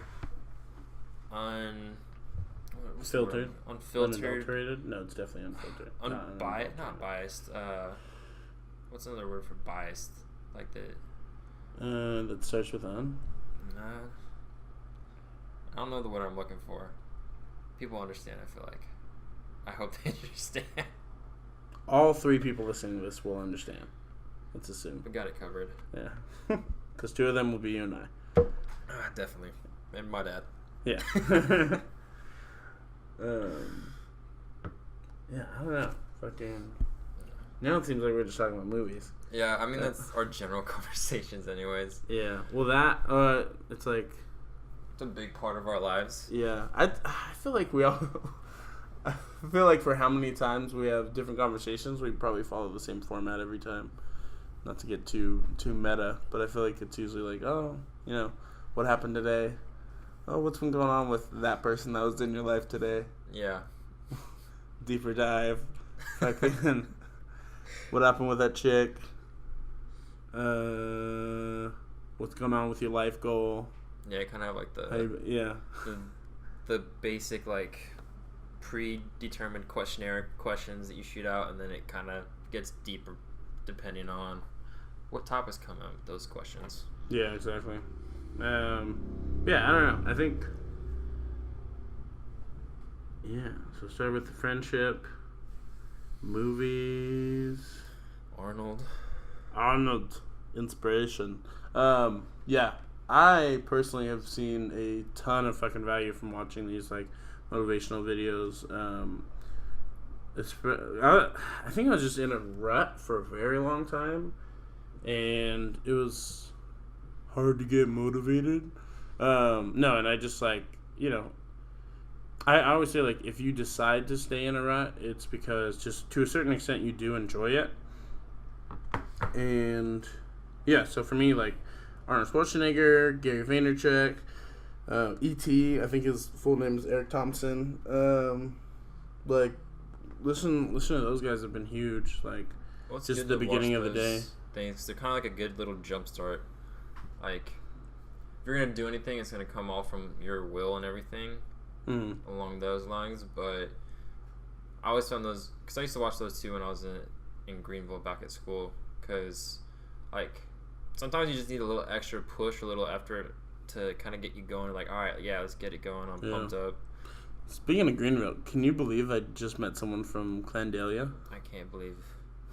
A: unfiltered.
B: Unadulterated?
A: No, it's definitely unfiltered.
B: Not biased. What's another word for biased?
A: That starts with un?
B: Nah. I don't know the word I'm looking for. People understand, I feel like. I hope they understand.
A: All three people listening to this will understand. Let's assume.
B: We got it covered.
A: Yeah. Because two of them will be you and I.
B: Definitely. And my dad.
A: Yeah. Yeah, I don't know. Fucking. Now it seems like we're just talking about movies.
B: Yeah, that's our general conversations anyways.
A: Yeah. Well, that, it's
B: it's a big part of our lives.
A: Yeah. I feel like we all... I feel like for how many times we have different conversations, we probably follow the same format every time. Not to get too meta, but I feel like it's usually what happened today? Oh, what's been going on with that person that was in your life today?
B: Yeah.
A: Deeper dive. Fucking what happened with that chick? What's going on with your life goal?
B: Yeah, kind of the basic predetermined questionnaire questions that you shoot out, and then it kind of gets deeper depending on what topics come out with those questions.
A: Yeah, exactly. Yeah, I don't know. I think, so start with the friendship, movies.
B: Arnold,
A: inspiration. Yeah, I personally have seen a ton of fucking value from watching these motivational videos. I think I was just in a rut for a very long time, and it was hard to get motivated. No, and I just I always say if you decide to stay in a rut, it's because just to a certain extent you do enjoy it. And yeah, so for me, Arnold Schwarzenegger, Gary Vaynerchuk, E.T., I think his full name is Eric Thompson. Listen to those guys have been huge.
B: What's
A: just at the beginning of the day.
B: things. They're kind of like a good little jump start. Like, if you're going to do anything, it's going to come all from your will and everything along those lines. But I always found those, because I used to watch those too when I was in Greenville back at school. Because, like, sometimes you just need a little extra push, a little effort to kind of get you going. Like, all right, yeah, let's get it going. I'm pumped up.
A: Speaking of Greenville, can you believe I just met someone from Clandalia?
B: I can't believe.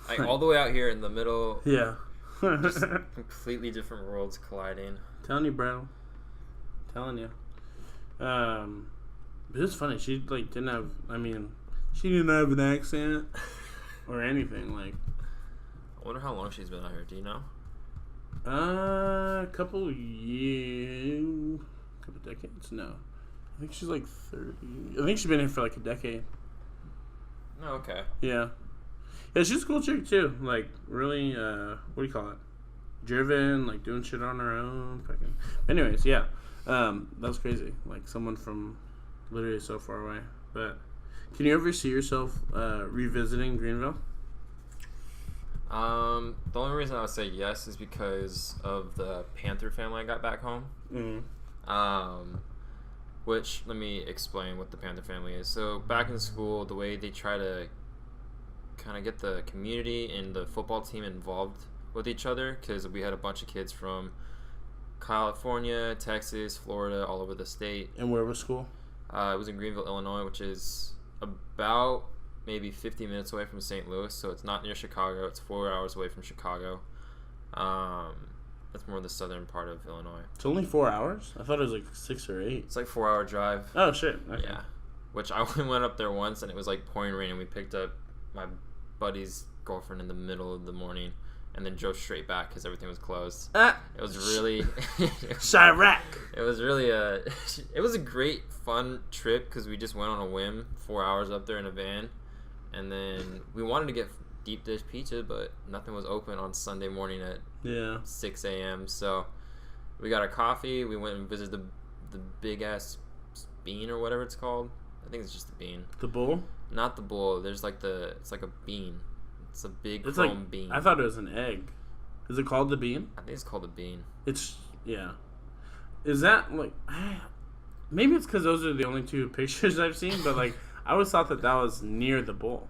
B: Like, all the way out here in the middle.
A: Yeah.
B: Just completely different worlds colliding.
A: Telling you, bro. Telling you. It was funny. She, like, didn't have, she didn't have an accent or anything. Like,
B: I wonder how long she's been out here. Do you know?
A: A couple years. Couple decades? No. I think she's like 30. I think she's been here for like a decade.
B: Oh, okay.
A: Yeah. Yeah, she's a cool chick too. Like, really, what do you call it? Driven, like doing shit on her own. Fucking. Anyways, yeah. That was crazy. Like, someone from literally so far away. But can you ever see yourself revisiting Greenville?
B: The only reason I would say yes is because of the Panther family I got back home. Mm-hmm. Which, let me explain what the Panther family is. So, back in school, the way they try to kind of get the community and the football team involved with each other, because we had a bunch of kids from California, Texas, Florida, all over the state.
A: And where was school?
B: It was in Greenville, Illinois, which is about maybe 50 minutes away from St. Louis, so it's not near Chicago. It's 4 hours away from Chicago. That's more the southern part of Illinois.
A: It's only 4 hours? I thought it was like 6 or 8.
B: It's like 4 hour drive.
A: Oh, shit. Okay.
B: Yeah. Which I only went up there once, and it was like pouring rain, and we picked up my buddy's girlfriend in the middle of the morning, and then drove straight back because everything was closed. It was really...
A: Chirac!
B: It was really it was a great, fun trip because we just went on a whim, 4 hours up there in a van, and then we wanted to get deep dish pizza, but nothing was open on Sunday morning at 6 a.m. So we got a coffee. We went and visited the big ass bean or whatever it's called. I think it's just the bean.
A: The bull?
B: Not the bull. There's like it's like a bean. It's a big chrome bean.
A: I thought it was an egg. Is it called the bean?
B: I think it's called a bean.
A: Yeah. Is that like? Maybe it's because those are the only two pictures I've seen, but like I always thought that was near the bull.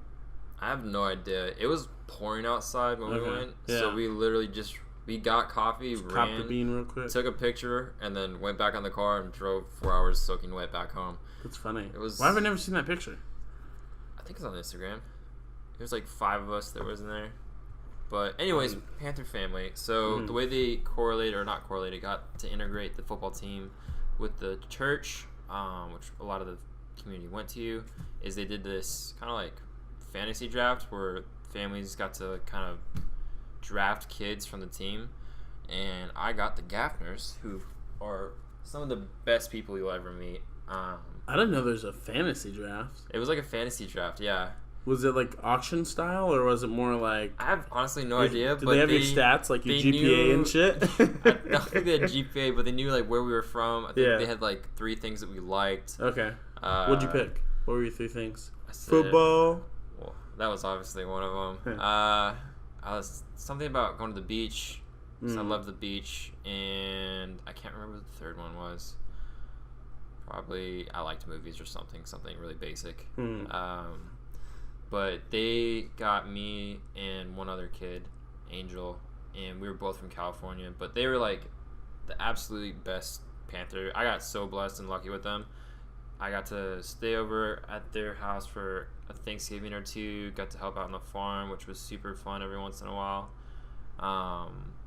B: I have no idea. It was pouring outside when we went, so we literally we got coffee,
A: copped the bean real quick,
B: took a picture, and then went back on the car and drove 4 hours soaking wet back home.
A: That's funny. Why have I never seen that picture?
B: I think it's on Instagram. It was like 5 of us that was in there. But anyways, Panther family. So the way they got to integrate the football team with the church, which a lot of the community went to, is they did this kind of like fantasy draft where families got to kind of draft kids from the team, and I got the Gaffners, who are some of the best people you'll ever meet.
A: I didn't know there's a fantasy draft.
B: It was like a fantasy draft, yeah.
A: Was it like auction style, or was it more like...
B: I have honestly no idea.
A: Did they have your stats, like your GPA and shit?
B: I don't think they had GPA, but they knew like where we were from. I think they had like 3 things that we liked.
A: Okay. What'd you pick? What were your 3 things?
B: Football. Well, that was obviously one of them. I was something about going to the beach. So I love the beach, and I can't remember what the third one was. Probably I liked movies or something really basic. But they got me and one other kid, Angel, and we were both from California. But they were like the absolutely best Panther. I got so blessed and lucky with them. I got to stay over at their house for a Thanksgiving or 2. Got to help out on the farm, which was super fun every once in a while.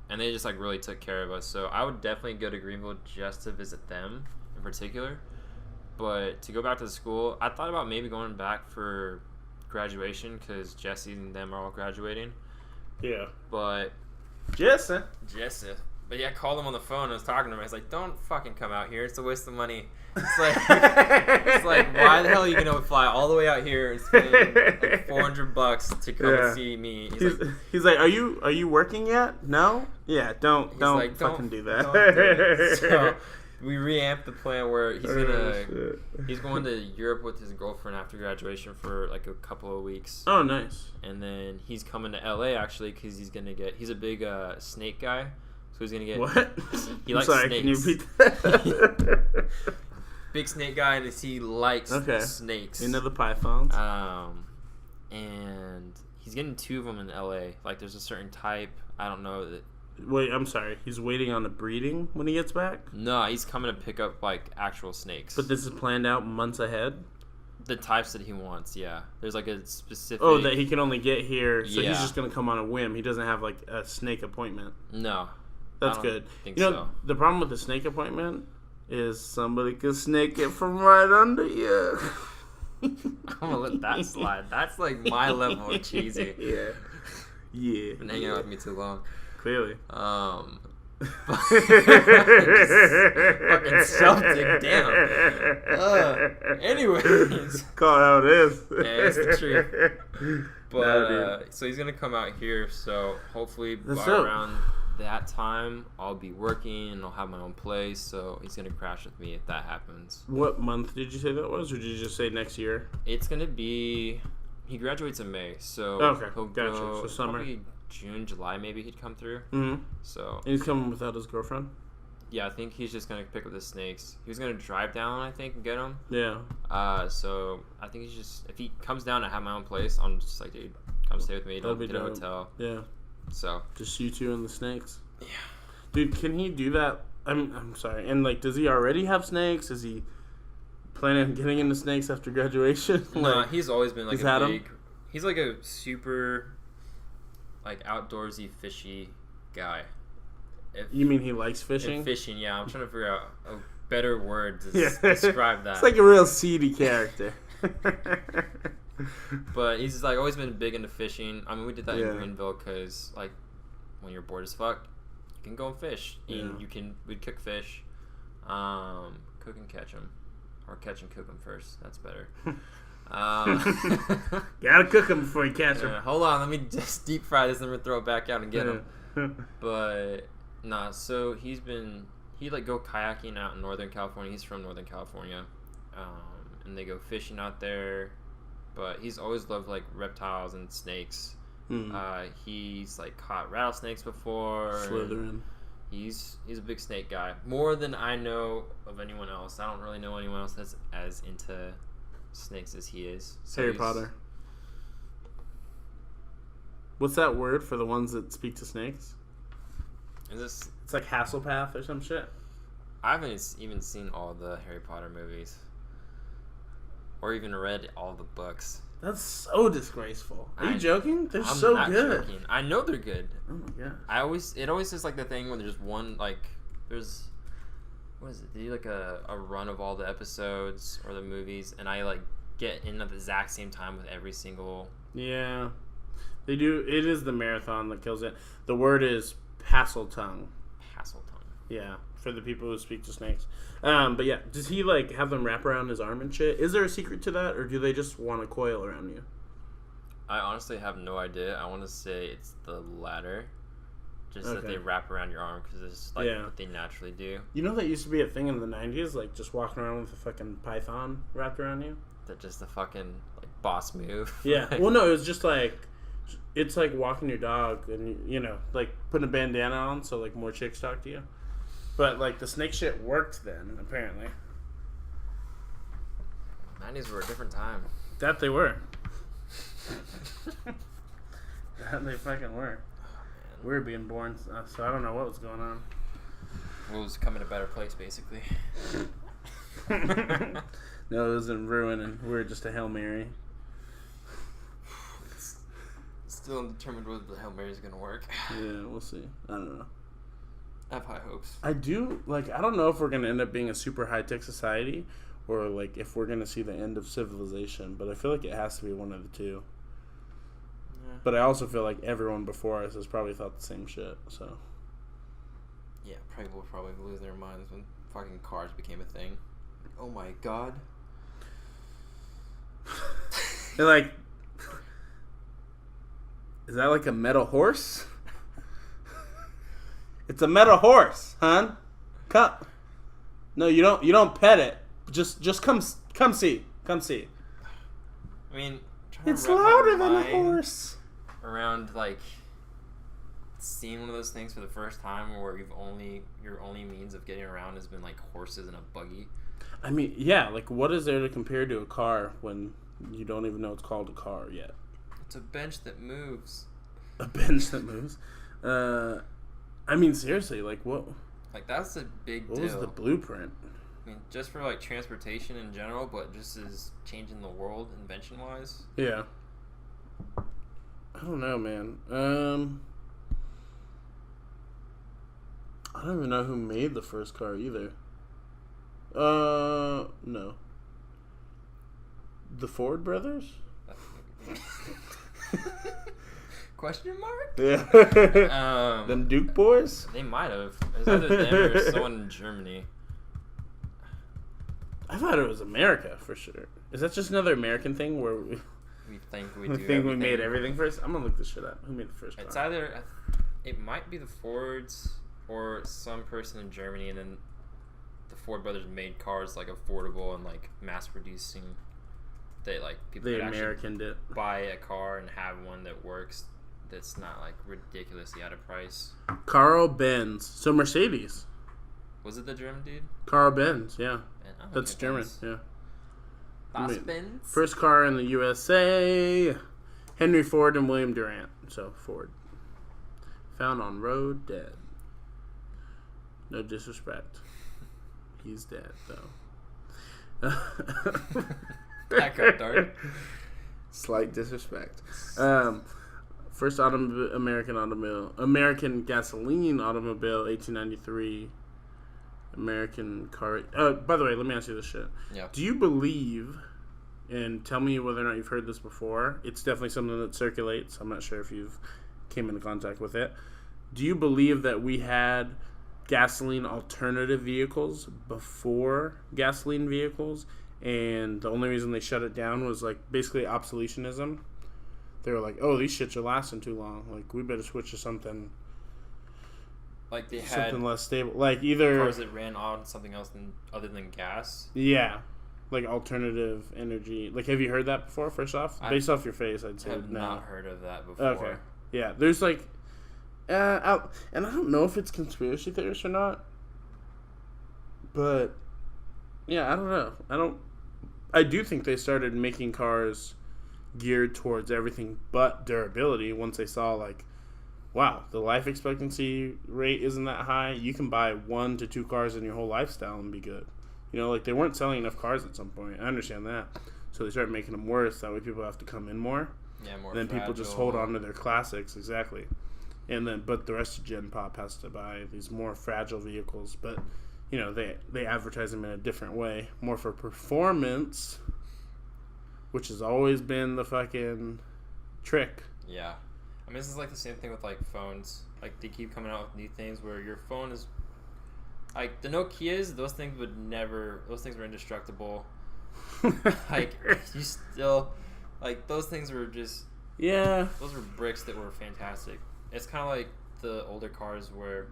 B: And they just like really took care of us. So I would definitely go to Greenville just to visit them in particular. But to go back to the school, I thought about maybe going back for graduation because Jesse and them are all graduating. Yeah. But
A: Jesse.
B: But yeah, I called him on the phone and I was talking to him. I was like, don't fucking come out here. It's a waste of money. It's like, why the hell are you going to fly all the way out here and spend like $400 to come and see me?
A: He's like, are you working yet? No? Yeah, don't fucking do that.
B: Don't do it. So We reamped the plan where he's going to Europe with his girlfriend after graduation for like a couple of weeks.
A: Oh, nice.
B: And then he's coming to LA actually because he's a big snake guy, so he's gonna get
A: what?
B: He likes
A: snakes. Can you repeat that?
B: Big snake guy, and he likes snakes.
A: Into the pythons.
B: And he's getting 2 of them in LA. Like there's a certain type. I don't know that.
A: Wait, I'm sorry. He's waiting on the breeding when he gets back?
B: No, he's coming to pick up, like, actual snakes.
A: But this is planned out months ahead?
B: The types that he wants, yeah. There's, like, a specific...
A: Oh, that he can only get here, so he's just going to come on a whim. He doesn't have, like, a snake appointment.
B: No.
A: That's good.
B: Think so.
A: The problem with the snake appointment is somebody could snake it from right under you.
B: I'm going to let that slide. That's, like, my level of cheesy.
A: Yeah.
B: Been hanging out with me too long.
A: Clearly.
B: Fucking Celtic, damn. Anyways.
A: Call it how it is.
B: Yeah, it's the truth. But, so he's going to come out here, so hopefully around that time, I'll be working and I'll have my own place, so he's going to crash with me if that happens.
A: What month did you say that was, or did you just say next year?
B: It's going to be... He graduates in May, so...
A: Okay, gotcha. So summer.
B: June, July, maybe he'd come through.
A: Mm-hmm.
B: So
A: and he's coming without his girlfriend?
B: Yeah, I think he's just going to pick up the snakes. He was going to drive down, I think, and get them.
A: Yeah.
B: So I think he's just... If he comes down and have my own place, I'm just like, dude, come stay with me. Don't get a hotel.
A: Yeah.
B: So...
A: Just you two and the snakes?
B: Yeah.
A: Dude, can he do that? I'm sorry. And, like, does he already have snakes? Is he planning on getting into snakes after graduation?
B: No, he's always been, like,
A: a big...
B: He's, like, a super... like outdoorsy, fishy guy.
A: You mean he likes fishing?
B: Fishing, yeah. I'm trying to figure out a better word to describe that.
A: It's like a real seedy character.
B: But he's like always been big into fishing. I mean, we did that in Greenville because like when you're bored as fuck, you can go and fish. And we'd cook fish, cook and catch them, or catch and cook them first. That's better.
A: Gotta cook them before you catch them.
B: Hold on, let me just deep fry this and then throw it back out and get them. But nah, so he'd like go kayaking out in Northern California. He's from Northern California, and they go fishing out there. But he's always loved like reptiles and snakes. He's like caught rattlesnakes before.
A: Slytherin.
B: He's a big snake guy, more than I know of anyone else. I don't really know anyone else that's as into snakes as he is.
A: So Harry Potter. What's that word for the ones that speak to snakes? It's like Hasselpath or some shit.
B: I haven't even seen all the Harry Potter movies, or even read all the books.
A: That's so disgraceful. Are you joking? They're so good. I'm not joking.
B: I know they're good.
A: Oh my god.
B: It always is like the thing when there's one like there's. What is it? They do like a run of all the episodes or the movies, and I like get in at the exact same time with every single.
A: Yeah, they do. It is the marathon that kills it. The word is Hasseltongue.
B: Hasseltongue.
A: Yeah, for the people who speak to snakes. But yeah, does he like have them wrap around his arm and shit? Is there a secret to that, or do they just want to coil around you?
B: I honestly have no idea. I want to say it's the latter. Just that they wrap around your arm because it's like what they naturally do.
A: You know that used to be a thing in the 90s, like just walking around with a fucking python wrapped around you?
B: That's just a fucking like boss move.
A: Yeah. Well, no, it was just like, it's like walking your dog and, you know, like putting a bandana on so like more chicks talk to you. But like the snake shit worked then, apparently.
B: 90s were a different time.
A: That they were. That they fucking were. We were being born, so I don't know what was going on.
B: We'll just come in a better place, basically.
A: No, it was in ruin, and we were just a Hail Mary.
B: Still undetermined whether the Hail Mary is going to work.
A: Yeah, we'll see. I don't know.
B: I have high hopes.
A: I do, like, I don't know if we're going to end up being a super high-tech society, or, like, if we're going to see the end of civilization, but I feel like it has to be one of the two. But I also feel like everyone before us has probably thought the same shit, so.
B: Yeah, people will probably lose their minds when fucking cars became a thing. Oh my god.
A: They're like, is that like a metal horse? It's a metal horse, hon. Come. No, you don't. You don't pet it. Just come see. Come see.
B: I mean,
A: it's louder than a horse.
B: Around like seeing one of those things for the first time, where your only means of getting around has been like horses and a buggy.
A: I mean, yeah. Like, what is there to compare to a car when you don't even know it's called a car yet?
B: It's a bench that moves.
A: A bench that moves. I mean, seriously, like what?
B: Like that's a big deal.
A: What was the blueprint?
B: I mean, just for like transportation in general, but just as changing the world invention wise.
A: Yeah. I don't know, man. I don't even know who made the first car either. No. The Ford brothers?
B: Question mark?
A: Yeah. Them Duke boys?
B: They might have. It was either them or someone in Germany.
A: I thought it was America for sure. Is that just another American thing where we
B: think we
A: made everything first? I'm gonna look this shit up. Who made the first car?
B: It's either it might be the Fords or some person in Germany, and then the Ford brothers made cars like affordable and like mass producing. They like people
A: they
B: could
A: Americaned it.
B: Buy a car and have one that works. That's not like ridiculously out of price.
A: Carl Benz. So Mercedes.
B: Was it the German dude?
A: Carl Benz, yeah. That's German, yeah.
B: Benz?
A: First car in the USA. Henry Ford and William Durant. So Ford. Found on road, dead. No disrespect. He's dead, though.
B: Back up, Dart.
A: Slight disrespect. First American gasoline automobile, 1893. American car. By the way, let me ask you this shit.
B: Yeah.
A: Do you believe, and tell me whether or not you've heard this before, it's definitely something that circulates. I'm not sure if you've came into contact with it. Do you believe that we had gasoline alternative vehicles before gasoline vehicles, and the only reason they shut it down was like basically obsolescenism? They were like, oh, these shits are lasting too long. Like, we better switch to something.
B: Like they had
A: something less stable, like either
B: cars that ran on something else other than gas.
A: Yeah, like alternative energy. Like, have you heard that before? First off, based off your face, I'd say
B: I have
A: no.
B: not heard of that before.
A: Okay, yeah. There's like, and I don't know if it's conspiracy theorists or not, but yeah, I don't know. I do think they started making cars geared towards everything but durability once they saw like, wow, the life expectancy rate isn't that high. You can buy 1 to 2 cars in your whole lifestyle and be good. You know, like they weren't selling enough cars at some point. I understand that. So they started making them worse. That way people have to come in more.
B: Yeah, more.
A: And then people just hold on to their classics, exactly. And then, but the rest of Gen Pop has to buy these more fragile vehicles. But, you know, they advertise them in a different way. More for performance, which has always been the fucking trick.
B: Yeah. I mean, this is like the same thing with like phones. Like they keep coming out with new things where your phone is like the Nokias. Those things were indestructible. Like you still like those things were just those were bricks that were fantastic. It's kind of like the older cars where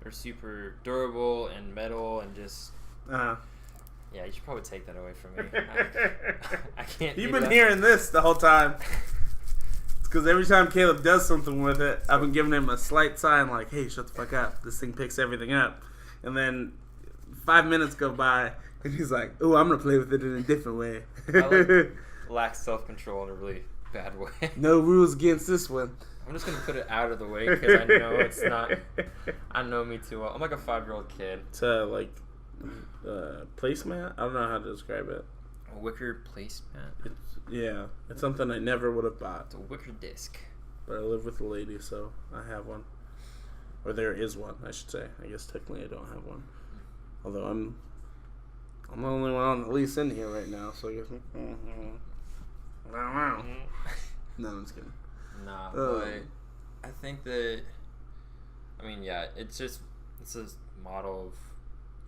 B: they're super durable and metal and just. Yeah, you should probably take that away from me. I can't.
A: You've been hearing this the whole time. Because every time Kaleb does something with it, I've been giving him a slight sign like, hey, shut the fuck up. This thing picks everything up. And then 5 minutes go by, and he's like, oh, I'm going to play with it in a different way.
B: I lack self-control in a really bad way.
A: No rules against this one.
B: I'm just going to put it out of the way because I know it's not... I know me too well. I'm like a 5-year-old kid.
A: It's like placemat? I don't know how to describe it.
B: A wicker placemat?
A: It's something I never would have bought.
B: It's a wicker disc.
A: But I live with a lady, so I have one. Or there is one, I should say. I guess technically I don't have one. Although I'm the only one on the lease in here right now, so I guess... No, I'm just kidding.
B: Nah, but I think that... I mean, yeah, it's a model of...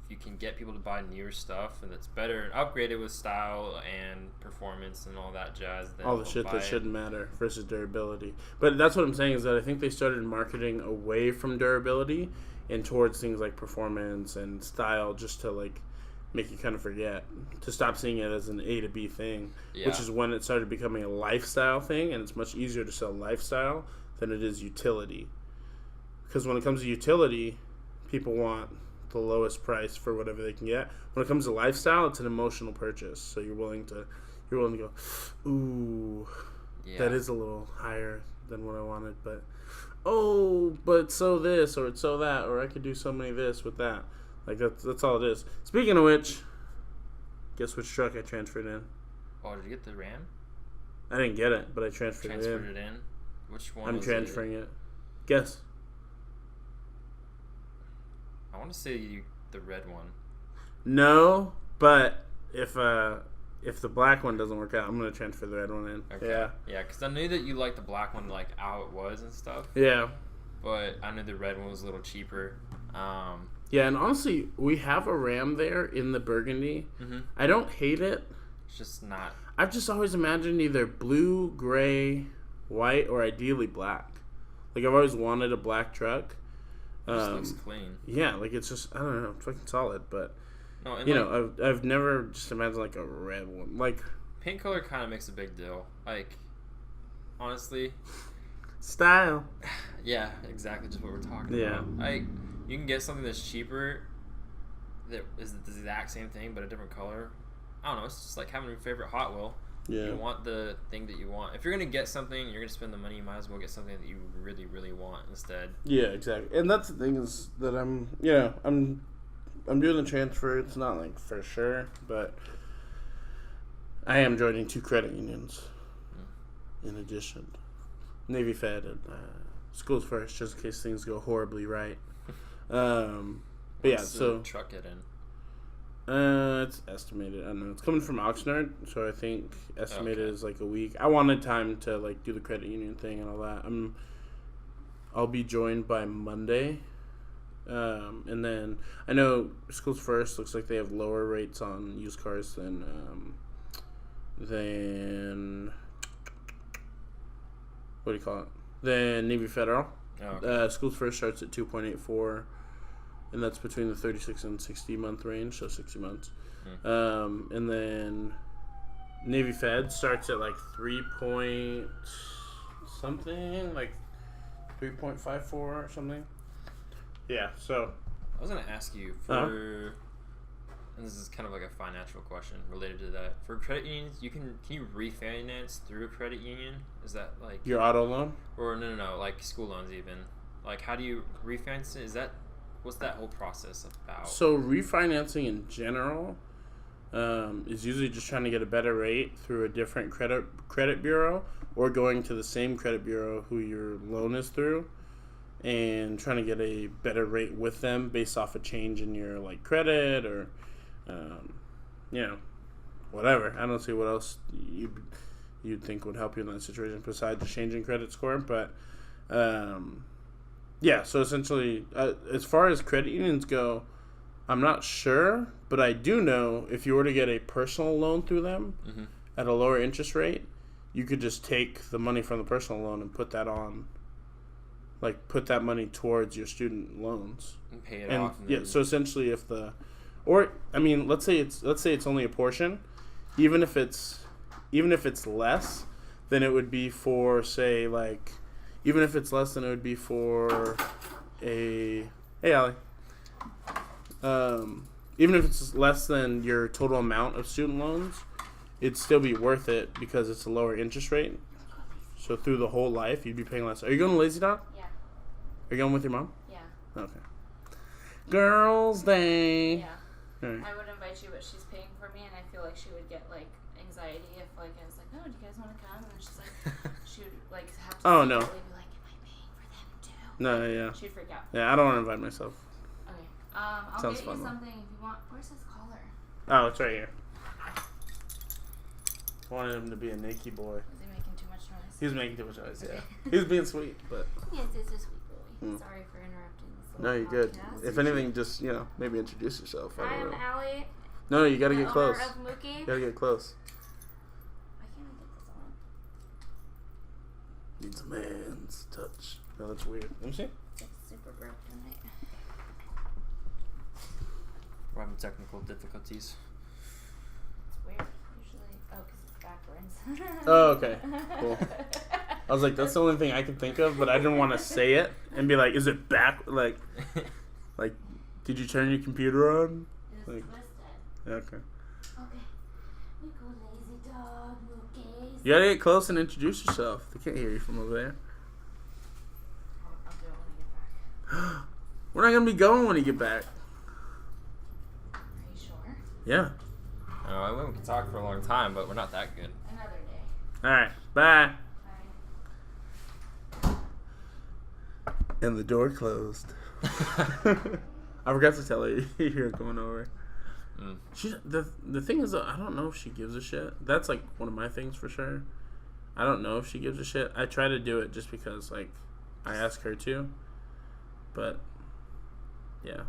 B: You can get people to buy newer stuff and it's better and upgraded with style and performance and all that jazz.
A: All the shit that shouldn't matter versus durability. But that's what I'm saying is that I think they started marketing away from durability and towards things like performance and style just to like make you kind of forget, to stop seeing it as an A to B thing, which is when it started becoming a lifestyle thing, and it's much easier to sell lifestyle than it is utility. Because when it comes to utility, people want the lowest price for whatever they can get. When it comes to lifestyle, it's an emotional purchase, so you're willing to go, ooh, that is a little higher than what I wanted, but so this, or it's so that, or I could do so many this with that. Like, that's all it is. Speaking of which, guess which truck I transferred in?
B: Oh, did you get the Ram?
A: I didn't get it, but I transferred it in.
B: Which one?
A: I'm transferring it. Guess.
B: I want to say the red one.
A: No, but if the black one doesn't work out, I'm going to transfer the red one in. Okay.
B: Yeah, because I knew that you liked the black one, like how it was and stuff.
A: Yeah.
B: But I knew the red one was a little cheaper.
A: Yeah, and honestly, we have a Ram there in the burgundy. Mm-hmm. I don't hate it.
B: It's just not.
A: I've just always imagined either blue, gray, white, or ideally black. Like, I've always wanted a black truck.
B: It just looks clean.
A: Yeah, like, it's just, I don't know, fucking solid, but... No, and know, I've never just imagined like a red one. Like,
B: paint color kind of makes a big deal. Like, honestly,
A: style.
B: Yeah, exactly. Just what we're talking about. Like, you can get something that's cheaper, that is the exact same thing but a different color. I don't know. It's just like having your favorite Hot Wheel. Yeah. You want the thing that you want. If you're gonna get something, you're gonna spend the money. You might as well get something that you really, really want instead. Yeah, exactly. And that's the thing is that I'm doing the transfer. It's not like for sure, but I am joining 2 credit unions. In addition, Navy Fed and Schools First, just in case things go horribly right. But yeah, so the truck get in.
A: It's estimated. I don't know. It's coming from Oxnard, so I think estimated is like a week. I wanted time to like do the credit union thing and all that. I'll be joined by Monday. And then I know Schools First looks like they have lower rates on used cars than what do you call it? Than Navy Federal. Oh, okay. Schools First starts at 2.84, and that's between the 36 and 60 month range, so 60 months. And then Navy Fed starts at like 3 point something, like 3.54 or something. Yeah, so
B: I was going to ask you for, and this is kind of like a financial question related to that. For credit unions, can you refinance through a credit union? Is that like
A: your auto loan?
B: Or no, like school loans even. Like, how do you refinance it? What's that whole process about?
A: So refinancing in general is usually just trying to get a better rate through a different credit bureau, or going to the same credit bureau who your loan is through, and trying to get a better rate with them based off a change in your like credit or whatever. I don't see what else you'd think would help you in that situation besides just changing credit score. But so essentially as far as credit unions go, I'm not sure, but I do know if you were to get a personal loan through them at a lower interest rate, you could just take the money from the personal loan and put that money towards your student loans
B: and pay it off.
A: So essentially, let's say it's only a portion, even if it's less, then it would be for even if it's less than it would be for even if it's less than your total amount of student loans, it'd still be worth it because it's a lower interest rate. So through the whole life, you'd be paying less. Are you going to Lazy Dog?
C: Yeah.
A: Are you going with your mom?
C: Yeah.
A: Okay. Girls' Day.
C: Yeah. Right. I would invite you, but she's paying for me, and I feel like she would get like anxiety if like I was like, "No, do you guys want to come?" And then she's like, she would like have to.
A: Oh no.
C: Be like, "Am I paying for them too?"
A: No, yeah.
C: She'd freak out.
A: Yeah, I don't want to invite myself.
C: Okay. I'll
A: Sounds
C: get
A: fun,
C: you something if you want. Where's his collar?
A: Oh, it's right here. I wanted him to be a naked boy.
C: Is he making too much noise?
A: He was making too much noise. Yeah. He was being sweet, but.
C: Yes, it's a sweet boy. Sorry for interrupting this.
A: No, you're good. If anything, just maybe introduce yourself.
C: I'm Allie.
A: No, you gotta get close.
C: Of Mookie.
A: You gotta get close.
C: Why can't I get this on?
A: Needs a man's touch. No, that's weird. Let me see.
C: It's super broke tonight.
B: We're having technical difficulties.
C: It's weird. Usually, because it's backwards.
A: Oh, okay. Cool. I was like, that's the only thing I could think of, but I didn't want to say it and be like, is it back? Like, did you turn your computer on?
C: It's
A: like,
C: twisted.
A: Okay.
C: Okay. We go lazy dog, Lucas.
A: You gotta get close and introduce yourself. They can't hear you from over there.
C: I'll do it when I get back.
A: We're not gonna be going when you get back.
C: Are you sure?
A: Yeah.
B: We can talk for a long time, but we're not that good.
C: Another day.
A: Alright, bye.
C: Bye.
A: And the door closed. I forgot to tell her you're coming over. She the thing is, I don't know if she gives a shit. That's like one of my things for sure. I don't know if she gives a shit. I try to do it just because like I ask her to, but yeah.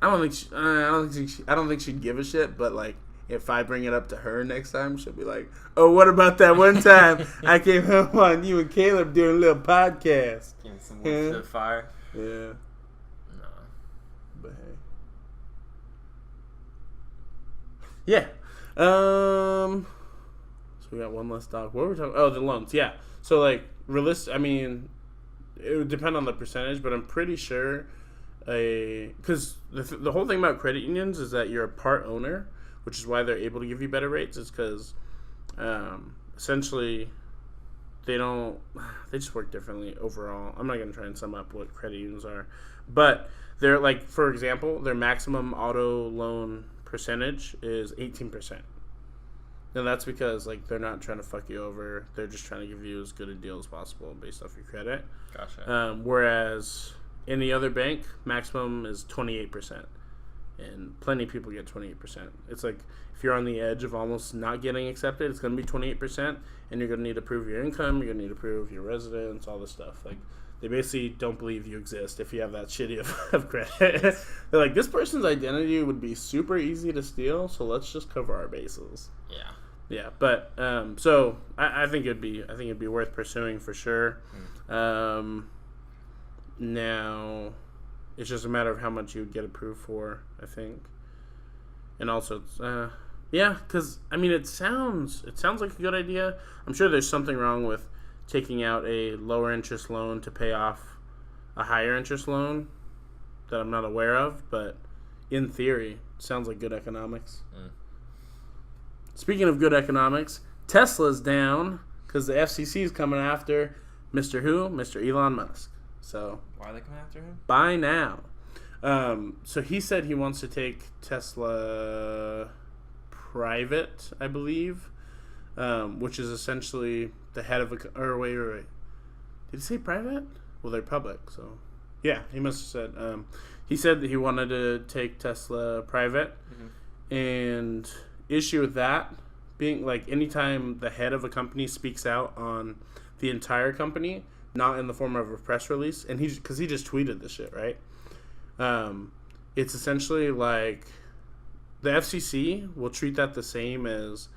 A: I don't think she'd give a shit. But like, if I bring it up to her next time, she'll be like, "Oh, what about that one time I came home on you and Kaleb doing a little podcast?"
B: Getting some wood to the fire.
A: Yeah.
B: No.
A: But hey. Yeah. So we got one less dog. What were we talking? Oh, the loans. Yeah. So like, I mean, it would depend on the percentage, but I'm pretty sure because the whole thing about credit unions is that you're a part owner, which is why they're able to give you better rates. Is because essentially they just work differently overall. I'm not going to try and sum up what credit unions are, but they're like, for example, their maximum auto loan percentage is 18%. And that's because like they're not trying to fuck you over. They're just trying to give you as good a deal as possible based off your credit.
B: Gotcha.
A: Whereas any other bank, maximum is 28%. And plenty of people get 28%. It's like if you're on the edge of almost not getting accepted, it's going to be 28%. And you're going to need to prove your income. You're going to need to prove your residence, all this stuff. Like, they basically don't believe you exist if you have that shitty of credit. They're like, this person's identity would be super easy to steal, so let's just cover our bases.
B: Yeah.
A: Yeah, but so I think it'd be worth pursuing for sure. Now, it's just a matter of how much you would get approved for, I think, and also, yeah, because I mean, it sounds like a good idea. I'm sure there's something wrong with taking out a lower interest loan to pay off a higher interest loan that I'm not aware of, but in theory, it sounds like good economics. Speaking of good economics, Tesla's down because the FCC is coming after Mr. Who? Mr. Elon Musk. So
B: why are they coming after him?
A: By now. So he said he wants to take Tesla private, I believe, which is essentially the head of wait. Did he say private? Well, they're public, so yeah, he must have said. He said that he wanted to take Tesla private, and issue with that being like anytime the head of a company speaks out on the entire company, not in the form of a press release, and because he just tweeted this shit, right? It's essentially like the FCC will treat that the same as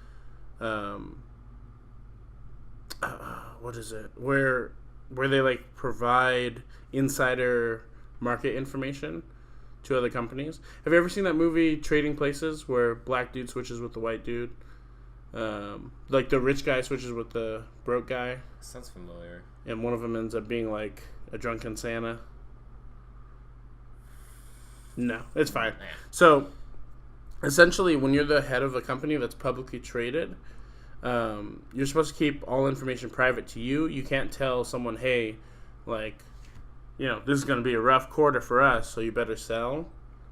A: what is it? Where they like provide insider market information to other companies. Have you ever seen that movie Trading Places where black dude switches with the white dude? Like the rich guy switches with the broke guy.
B: Sounds familiar.
A: And one of them ends up being like a drunken Santa. No, it's fine.
B: Yeah.
A: So, essentially, when you're the head of a company that's publicly traded, you're supposed to keep all information private to you. You can't tell someone, hey, like, this is going to be a rough quarter for us, so you better sell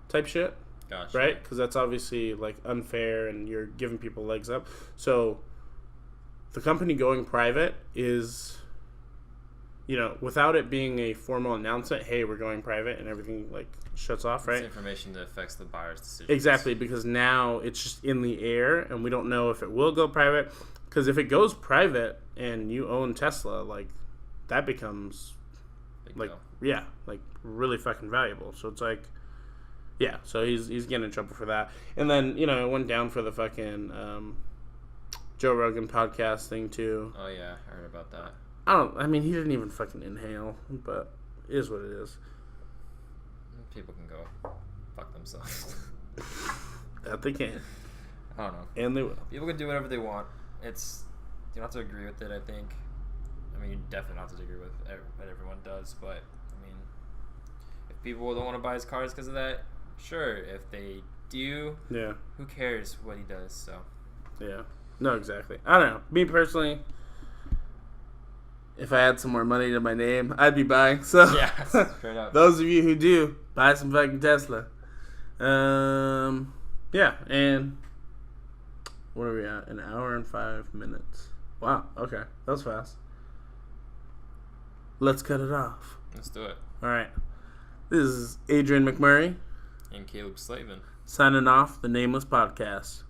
A: type shit.
B: Gotcha.
A: Right? Because that's obviously, like, unfair, and you're giving people legs up. So, the company going private is, without it being a formal announcement, hey, we're going private, and everything, like, shuts off, right?
B: It's information that affects the buyer's decisions.
A: Exactly, because now it's just in the air, and we don't know if it will go private. Because if it goes private and you own Tesla, like, that becomes, really fucking valuable. So it's like, yeah, so he's getting in trouble for that. And then, it went down for the fucking Joe Rogan podcast thing, too.
B: Oh, yeah, I heard about that.
A: He didn't even fucking inhale, but it is what it is.
B: people can go fuck themselves.
A: That they can.
B: I don't know.
A: And they will.
B: People can do whatever they want. You don't have to agree with it, I think. I mean, you definitely don't have to agree with what everyone does, but, I mean, if people don't want to buy his cars because of that, sure. If they do, who cares what he does, so.
A: Yeah. No, exactly. I don't know. Me personally, if I had some more money to my name, I'd be buying. So,
B: yeah, straight up.
A: Those of you who do, buy some fucking Tesla. Yeah, and what are we at? 1 hour and 5 minutes. Wow, okay. That was fast. Let's cut it off.
B: Let's do it.
A: All right. This is Adrian McMurray.
B: And Kaleb Slavin.
A: Signing off the Nameless Podcast.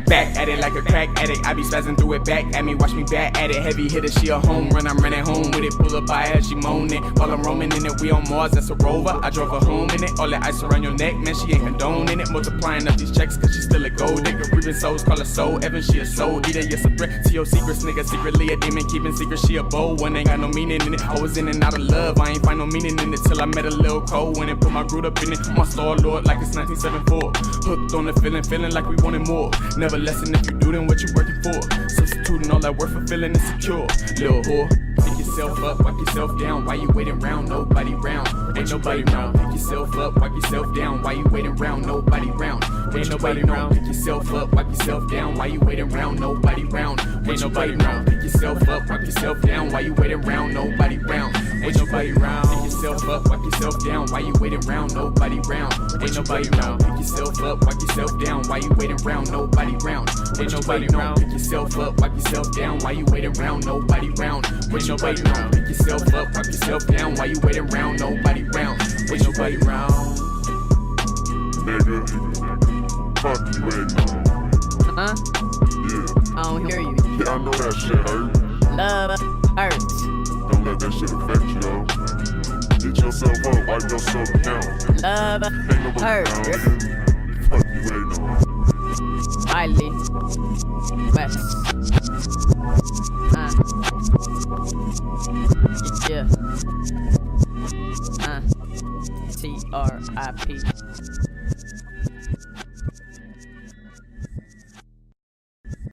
D: Back at it like a crack addict. I be spazzing through it back at me. Watch me back at it. Heavy hitter, she a home run. I'm running home with it. Pull up by her, she moaning. While I'm roaming in it, we on Mars, that's a rover. I drove her home in it. All that ice around your neck, man, she ain't condoning it. Multiplying up these checks, cause she still a gold digger. Reaping souls, call her soul. Evan, she a soul eater. Yes, a threat to your secrets, nigga. Secretly a demon, keeping secrets. She a bold one, ain't got no meaning in it. I was in and out of love, I ain't find no meaning in it. Till I met a little cold one and put my groot up in it. My star lord, like it's 1974. Hooked on the feeling like we wanted more. Never lesson if you do then what you working for. Substituting all that worth for feeling insecure. Little whore, pick yourself up, wipe yourself down. Why you waiting round? Nobody round. Ain't nobody round. Pick yourself up, wipe yourself down. Why you waiting round? Nobody round. Ain't nobody round. Pick yourself up, wipe yourself down. Why you waiting round? Nobody round. Ain't nobody round. Pick yourself up, wipe yourself down. Why you waiting round? Nobody round. Ain't nobody round. Pick yourself up, wipe yourself down. Why you waiting round? Nobody round. Ain't nobody round. Pick yourself up, wipe yourself down. Why you waiting round? Nobody round. Ain't nobody round. Pick yourself up, wipe yourself down. Why you waiting round? Nobody round. Ain't nobody round. Pick yourself up, wipe yourself down. Why you waiting round? Nobody round. Ain't nobody round.
E: Nigga, fuck you right now.
F: Huh?
E: Yeah.
F: I don't hear you.
E: Yeah, I know that shit hurt.
F: Love hurts.
E: Don't let that shit affect you, yo. Get yourself up, wipe yourself down.
F: Love
E: Ain't nobody
F: hurts.
E: down, nigga. Fuck you right now.
F: Wiley. West. Yeah. TRIP.